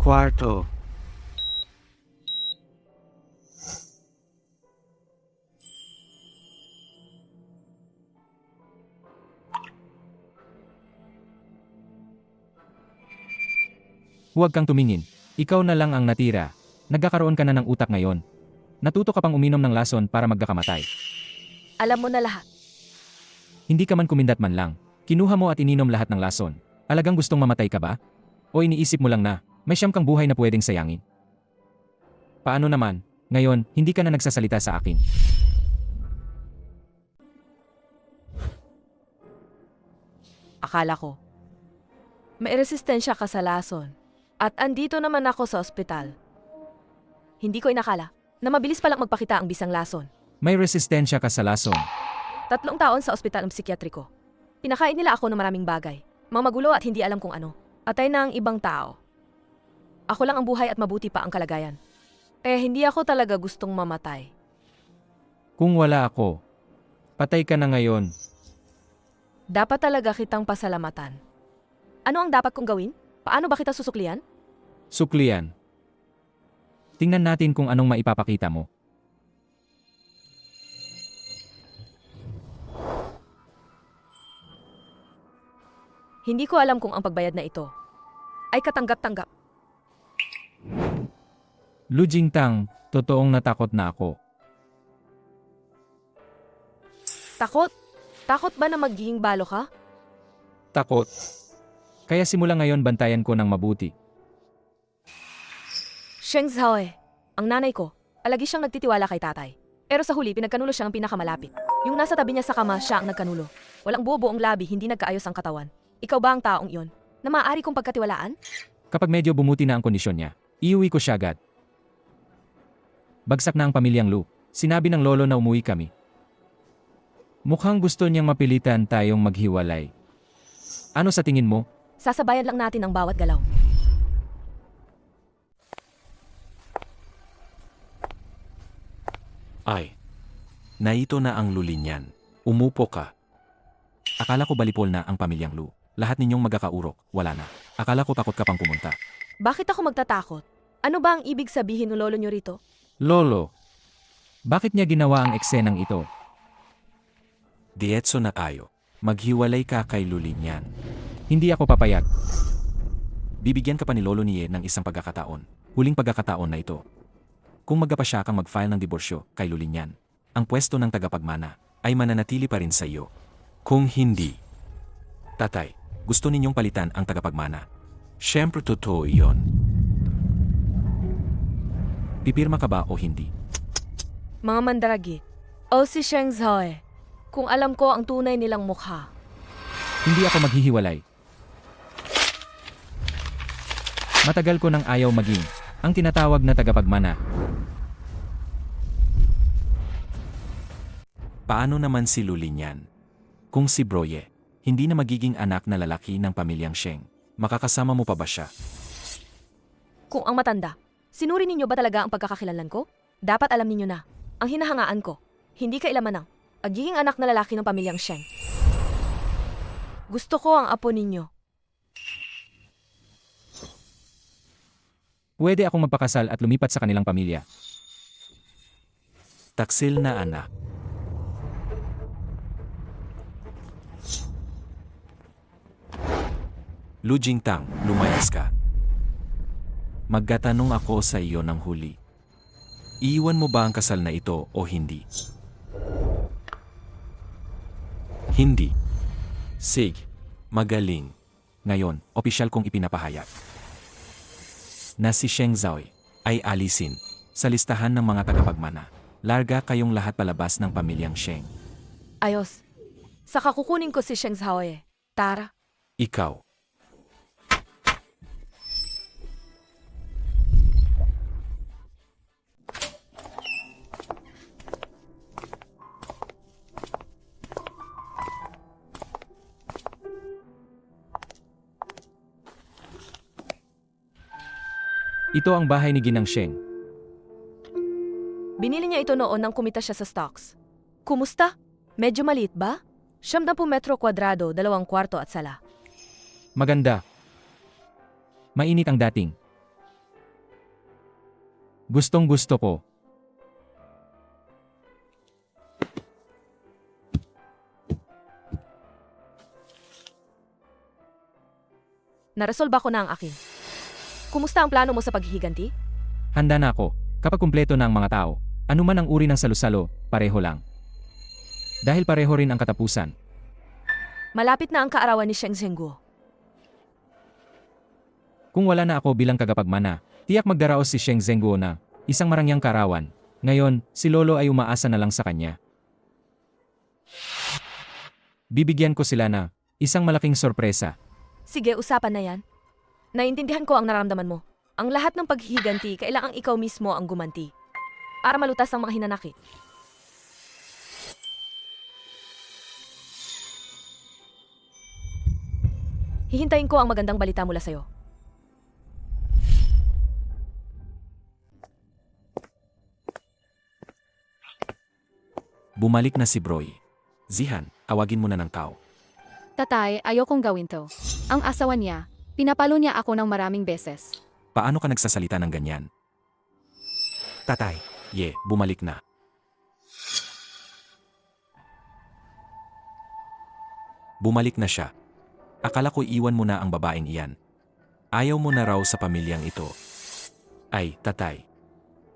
Kwarto. Huwag kang tumingin. Ikaw na lang ang natira. Nagkakaroon ka na ng utak ngayon. Natuto ka pang uminom ng lason para magkakamatay. Alam mo na lahat. Hindi ka man kumindat man lang. Kinuha mo at ininom lahat ng lason. Alagang gustong mamatay ka ba? O iniisip mo lang na, may siyam kang buhay na pwedeng sayangin? Paano naman, ngayon, hindi ka na nagsasalita sa akin? Akala ko, may resistensya ka sa lason. At andito naman ako sa ospital. Hindi ko inakala na mabilis palang magpakita ang bisang lason. May resistensya ka sa lason. 3 taon sa ospital ng psikiatriko. Pinakain nila ako ng maraming bagay. Mga magulo at hindi alam kung ano. Atay na ang ibang tao. Ako lang ang buhay at mabuti pa ang kalagayan. Kaya hindi ako talaga gustong mamatay. Kung wala ako, patay ka na ngayon. Dapat talaga kitang pasalamatan. Ano ang dapat kong gawin? Paano ba kita susuklian? Suklian. Tingnan natin kung anong maipapakita mo. Hindi ko alam kung ang pagbayad na ito ay katanggap-tanggap. Lu Jingtang, totoong natakot na ako. Takot? Takot ba na magiging balo ka? Takot. Kaya simula ngayon bantayan ko ng mabuti. Sheng Zhaoe, ang nanay ko, palagi siyang nagtitiwala kay tatay. Pero sa huli, pinagkanulo siya ang pinakamalapit. Yung nasa tabi niya sa kama, siya ang nagkanulo. Walang buo-buong labi, hindi nagkaayos ang katawan. Ikaw ba ang taong iyon? Na maaari kong pagkatiwalaan? Kapag medyo bumuti na ang kondisyon niya, iuwi ko siya agad. Bagsak na ang pamilyang Lu. Sinabi ng lolo na umuwi kami. Mukhang gusto niyang mapilitan tayong maghiwalay. Ano sa tingin mo? Sasabayan lang natin ang bawat galaw. Ay, naito na ang luli niyan. Umupo ka. Akala ko balipol na ang pamilyang Lu. Lahat ninyong magkakaurok, wala na. Akala ko takot ka pang pumunta. Bakit ako magtatakot? Ano ba ang ibig sabihin ng lolo niyo rito? Lolo, bakit niya ginawa ang eksenang ito? Dietso na tayo. Maghiwalay ka kay luli niyan. Hindi ako papayag. Bibigyan ka pa ni Lolo Nie ng isang pagkakataon. Huling pagkakataon na ito. Kung magpa siya kang mag-file ng diborsyo kay luli niyan, ang pwesto ng tagapagmana ay mananatili pa rin sa iyo. Kung hindi, tatay, gusto ninyong palitan ang tagapagmana. Siyempre totoo iyon. Pipirma ka ba o hindi? Mga mandaragi, o si Sheng Zhaoe, kung alam ko ang tunay nilang mukha. Hindi ako maghihiwalay. Matagal ko nang ayaw maging ang tinatawag na tagapagmana. Paano naman si Luli niyan? Kung si Broye, hindi na magiging anak na lalaki ng pamilyang Sheng, makakasama mo pa ba siya? Kung ang matanda, sinuri ninyo ba talaga ang pagkakakilanlan ko? Dapat alam ninyo na, ang hinahangaan ko, hindi kailaman ang pagiging anak na lalaki ng pamilyang Sheng. Gusto ko ang apo ninyo. Pwede akong magpakasal at lumipat sa kanilang pamilya. Taksil na anak. Lu Jingtang, lumayas ka. Magtatanong ako sa iyo ng huli. Iiwan mo ba ang kasal na ito o hindi? Hindi. Sige, magaling. Ngayon, opisyal kong ipinapahayag na si Sheng Zhaoe ay alisin sa listahan ng mga tagapagmana. Larga kayong lahat palabas ng pamilyang Sheng. Ayos. Saka kukunin ko si Sheng Zhaoe. Tara. Ikaw. Ito ang bahay ni Ginang Sheng. Binili niya ito noon nang kumita siya sa stocks. Kumusta? Medyo maliit ba? 70 metro kwadrado, 2 kwarto at sala. Maganda. Mainit ang dating. Gustong gusto ko. Naresolba ko na ang akin. Kumusta ang plano mo sa paghihiganti? Handa na ako. Kapag kumpleto na ang mga tao, anuman ang uri ng salusalo, pareho lang. Dahil pareho rin ang katapusan. Malapit na ang kaarawan ni Sheng Zhenguo. Kung wala na ako bilang tagapagmana, tiyak magdaraos si Sheng Zhenguo na isang marangyang karawan. Ngayon, si Lolo ay umaasa na lang sa kanya. Bibigyan ko sila na isang malaking sorpresa. Sige, usapan na yan. Naintindihan ko ang nararamdaman mo. Ang lahat ng paghihiganti, kailangang ikaw mismo ang gumanti. Para malutas ang mga hinanakit. Hihintayin ko ang magandang balita mula sa'yo. Bumalik na si Broye. Zihan, awagin mo na ng tao. Tatay, ayokong gawin to. Ang asawa niya, pinapalo niya ako ng maraming beses. Paano ka nagsasalita ng ganyan? Tatay, Ye, bumalik na. Bumalik na siya. Akala ko iwan mo na ang babaeng iyan. Ayaw mo na raw sa pamilyang ito. Ay, tatay.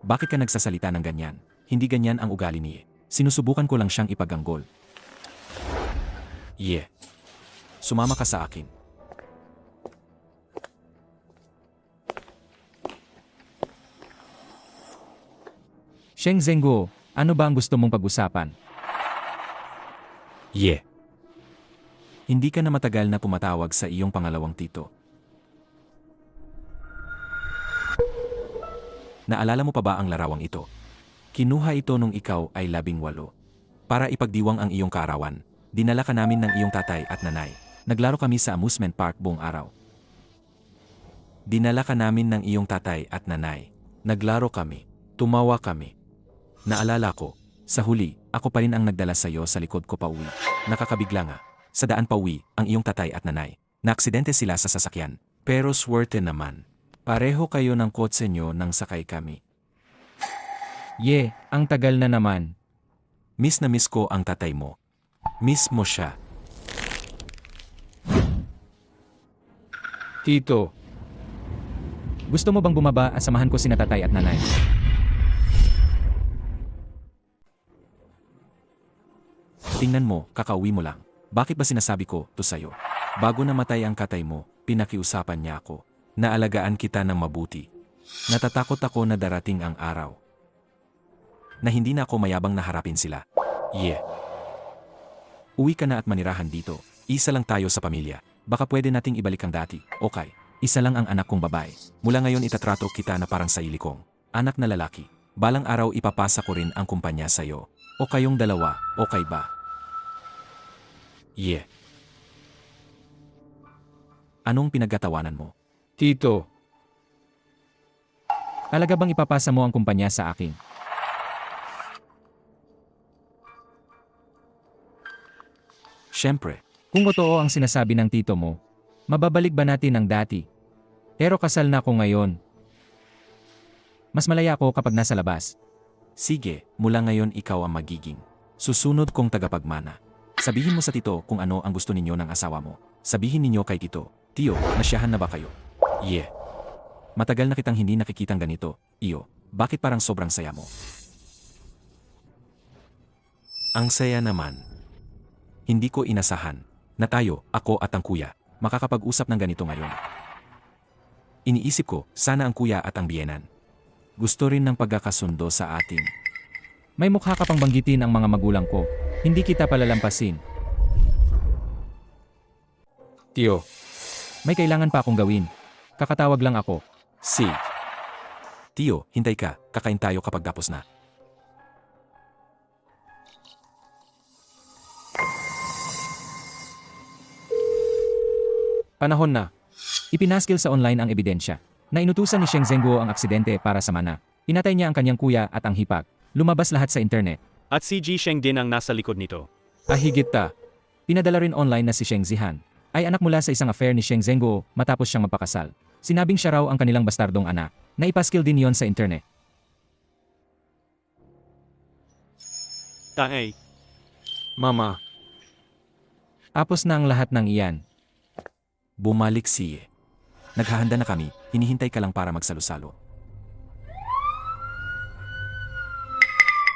Bakit ka nagsasalita ng ganyan? Hindi ganyan ang ugali niya. Sinusubukan ko lang siyang ipaganggol. Ye. Sumama ka sa akin. Sheng Zhenguo, ano ba ang gusto mong pag-usapan? Ye. Hindi ka na matagal na pumatawag sa iyong pangalawang tito. Naalala mo pa ba ang larawang ito? Kinuha ito nung ikaw ay 18. Para ipagdiwang ang iyong kaarawan, dinala ka namin ng iyong tatay at nanay. Naglaro kami sa amusement park buong araw. Dinala ka namin ng iyong tatay at nanay. Naglaro kami. Tumawa kami. Naalala ko, sa huli, ako pa rin ang nagdala sa iyo sa likod ko pauwi. Nakakabigla nga. Sa daan pauwi, ang iyong tatay at nanay. Naaksidente sila sa sasakyan. Pero swerte naman. Pareho kayo ng kotse nyo nang sakay kami. Ye, ang tagal na naman. Miss na miss ko ang tatay mo. Miss mo siya. Tito, gusto mo bang bumaba at samahan ko sina tatay at nanay? Tingnan mo, kakauwi mo lang. Bakit ba sinasabi ko to sa'yo? Bago namatay ang katay mo, pinakiusapan niya ako. Naalagaan kita ng mabuti. Natatakot ako na darating ang araw na hindi na ako mayabang na harapin sila. Yeah. Uwi ka na at manirahan dito. Isa lang tayo sa pamilya. Baka pwede nating ibalik ang dati. Okay. Isa lang ang anak kong babae. Mula ngayon itatrato kita na parang sarili kong anak na lalaki. Balang araw ipapasa ko rin ang kumpanya sa'yo. O kayong dalawa, okay ba? Yeah. Anong pinagkatawanan mo? Tito, talaga bang ipapasa mo ang kumpanya sa akin? Siyempre. Kung totoo ang sinasabi ng tito mo, mababalik ba natin ang dati? Pero kasal na ako ngayon. Mas malaya ako kapag nasa labas. Sige, mula ngayon ikaw ang magiging susunod kong tagapagmana. Sabihin mo sa tito kung ano ang gusto ninyo ng asawa mo. Sabihin ninyo kay tito, Tiyo, nasyahan na ba kayo? Yeah. Matagal na kitang hindi nakikitang ganito, Iyo. Bakit parang sobrang saya mo? Ang saya naman. Hindi ko inasahan na tayo, ako at ang kuya, makakapag-usap ng ganito ngayon. Iniisip ko, sana ang kuya at ang biyenan. Gusto rin ng pagkakasundo sa atin. May mukha ka pang banggitin ang mga magulang ko. Hindi kita palalampasin. Tiyo, may kailangan pa akong gawin. Kakatawag lang ako. Si. Tiyo, hintay ka, kakain tayo kapag tapos na. Panahon na. Ipinaskil sa online ang ebidensya na inutusan ni Sheng Zhenguo ang aksidente para sa mana. Pinatay niya ang kanyang kuya at ang hipag. Lumabas lahat sa internet. At si Ji Sheng din ang nasa likod nito. Higit ta. Pinadala rin online na si Sheng Zihan ay anak mula sa isang affair ni Sheng Zhenguo matapos siyang magpakasal. Sinabing siya raw ang kanilang bastardong anak. Naipaskil din yon sa internet. Tae. Mama. Tapos na ang lahat ng iyan. Bumalik si Ye. Naghahanda na kami, hinihintay ka lang para magsalo-salo.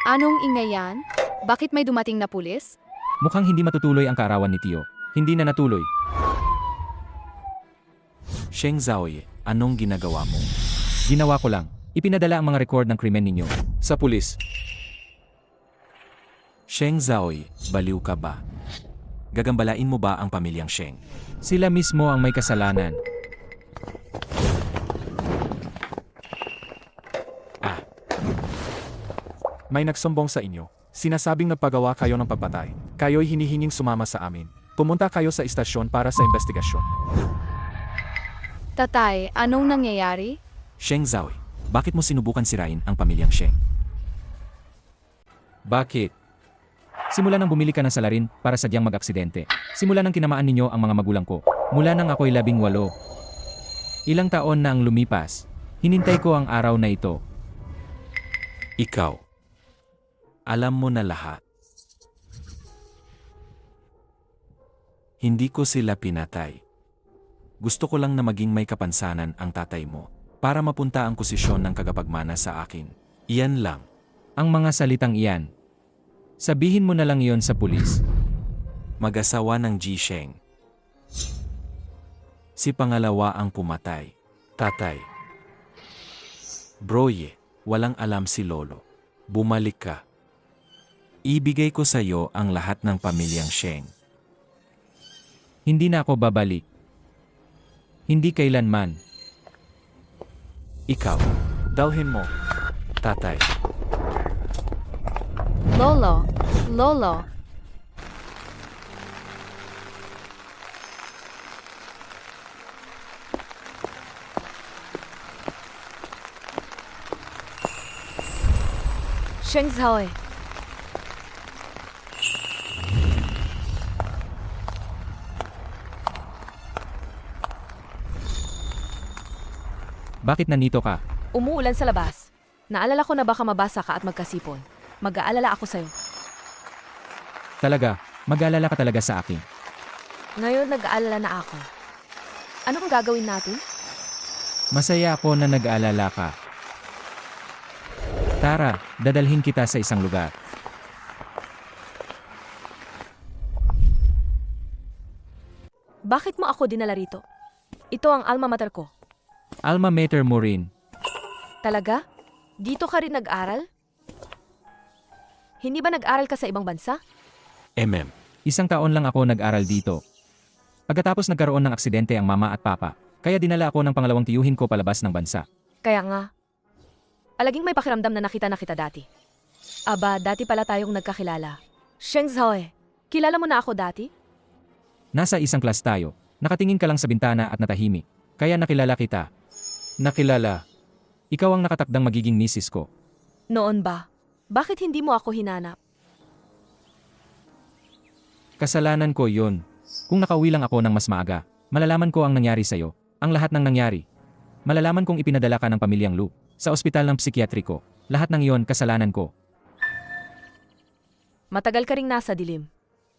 Anong ingay yan? Bakit may dumating na pulis? Mukhang hindi matutuloy ang kaarawan ni Tio. Hindi na natuloy. Sheng Zhaoye, anong ginagawa mo? Ginawa ko lang. Ipinadala ang mga record ng krimen ninyo sa pulis. Sheng Zhaoye, baliw ka ba? Gagambalain mo ba ang pamilyang Sheng? Sila mismo ang may kasalanan. May nagsumbong sa inyo. Sinasabing nagpagawa kayo ng pagpatay. Kayo'y hinihinging sumama sa amin. Pumunta kayo sa istasyon para sa investigasyon. Tatay, anong nangyayari? Sheng Zhaoye, bakit mo sinubukan sirain ang pamilyang Sheng? Bakit? Simula nang bumili ka ng salarin para sadyang mag-aksidente. Simula nang tinamaan ninyo ang mga magulang ko. Mula nang ako'y 18. Ilang taon na ang lumipas. Hinintay ko ang araw na ito. Ikaw. Alam mo na lahat. Hindi ko sila pinatay. Gusto ko lang na maging may kapansanan ang tatay mo para mapunta ang posisyon ng kagapagmana sa akin. Iyan lang. Ang mga salitang iyan. Sabihin mo na lang iyon sa pulis. Mag-asawa ng Ji Sheng. Si pangalawa ang pumatay. Tatay. Broye, walang alam si Lolo. Bumalik ka. Ibigay ko sa iyo ang lahat ng pamilyang Sheng. Hindi na ako babalik. Hindi kailanman. Ikaw. Dalhin mo. Tatay. Lolo, Lolo. Sheng Zhaoe, Bakit nandito ka? umuulan sa labas. Naalala ko na baka mabasa ka at magkasipon. Mag-aalala ako sa'yo. Talaga, mag-alala ka talaga sa akin. Ngayon nag-aalala na ako. Ano ang gagawin natin? Masaya ako na nag-aalala ka. Tara, dadalhin kita sa isang lugar. Bakit mo ako dinala rito? Ito ang alma mater ko. Alma mater mo rin. Talaga? Dito ka rin nag-aral? Hindi ba nag-aral ka sa ibang bansa? Isang taon lang ako nag-aral dito. Pagkatapos nagkaroon ng aksidente ang mama at papa, kaya dinala ako ng pangalawang tiyuhin ko palabas ng bansa. Kaya nga. Alaging may pakiramdam na nakita na kita dati. Aba, dati pala tayong nagkakilala. Sheng Zhaoe, kilala mo na ako dati? Nasa isang class tayo, nakatingin ka lang sa bintana at natahimik. Kaya nakilala kita. Nakilala. Ikaw ang nakatakdang magiging misis ko. Noon ba? Bakit hindi mo ako hinanap? Kasalanan ko yun. Kung nakauwi lang ako ng mas maaga, malalaman ko ang nangyari sa'yo. Ang lahat ng nangyari. Malalaman kong ipinadala ka ng pamilyang Lu sa ospital ng psikiatriko. Lahat ng iyon kasalanan ko. Matagal ka ring nasa dilim.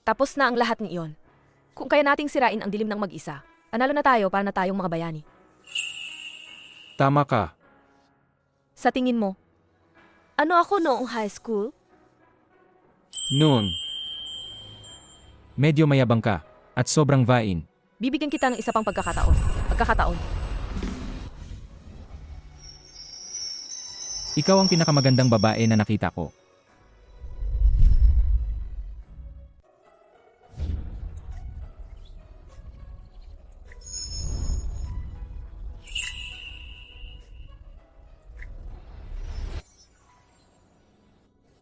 Tapos na ang lahat ng iyon. Kung kaya nating sirain ang dilim ng mag-isa, panalo na tayo para na tayong mga bayani. Tama ka. Sa tingin mo, ano ako noong high school? Noon. Medyo mayabang ka at sobrang vain. Bibigyan kita ng isa pang pagkakataon. Ikaw ang pinakamagandang babae na nakita ko.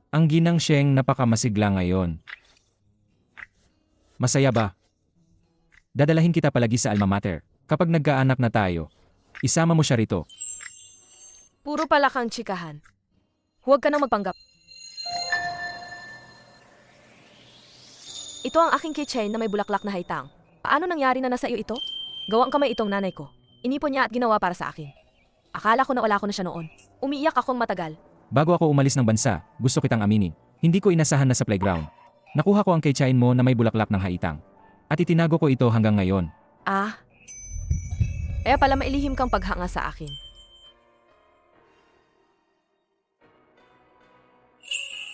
Ang ginang Sheng napakamasigla ngayon. Masaya ba? Dadalahin kita palagi sa alma mater. Kapag nagkaanak na tayo, isama mo siya rito. Puro pala kang tsikahan. Huwag ka nang magpanggap. Ito ang aking keychain na may bulaklak na haitang. Paano nangyari na nasa iyo ito? Gawang kamay itong nanay ko. Inipon niya at ginawa para sa akin. Akala ko na wala ko na siya noon. Umiiyak akong matagal. Bago ako umalis ng bansa, gusto kitang aminin. Hindi ko inasahan na sa playground. Nakuha ko ang keychain mo na may bulaklak ng haitang. At itinago ko ito hanggang ngayon. Ah. Kaya pala mailihim kang paghanga sa akin.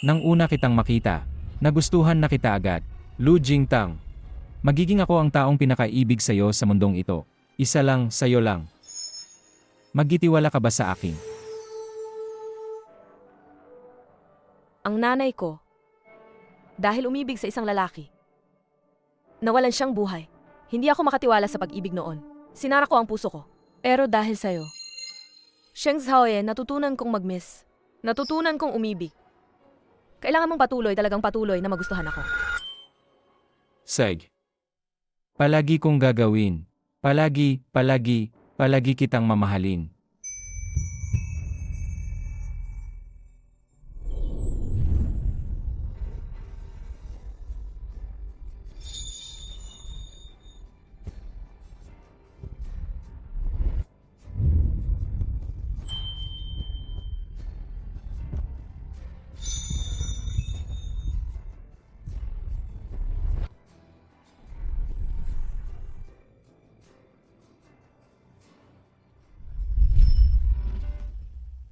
Nang una kitang makita, nagustuhan na kita agad. Lu Jingtang. Magiging ako ang taong pinakaibig sa'yo sa mundong ito. Isa lang, sa'yo lang. Magtitiwala ka ba sa akin? Ang nanay ko, dahil umibig sa isang lalaki, nawalan siyang buhay. Hindi ako makatiwala sa pag-ibig noon. Sinara ko ang puso ko. Pero dahil sa'yo, Sheng Zhaoe, natutunan kong mag-miss. Natutunan kong umibig. Kailangan mong talagang patuloy na magustuhan ako. Seg. Palagi kong gagawin. Palagi kitang mamahalin.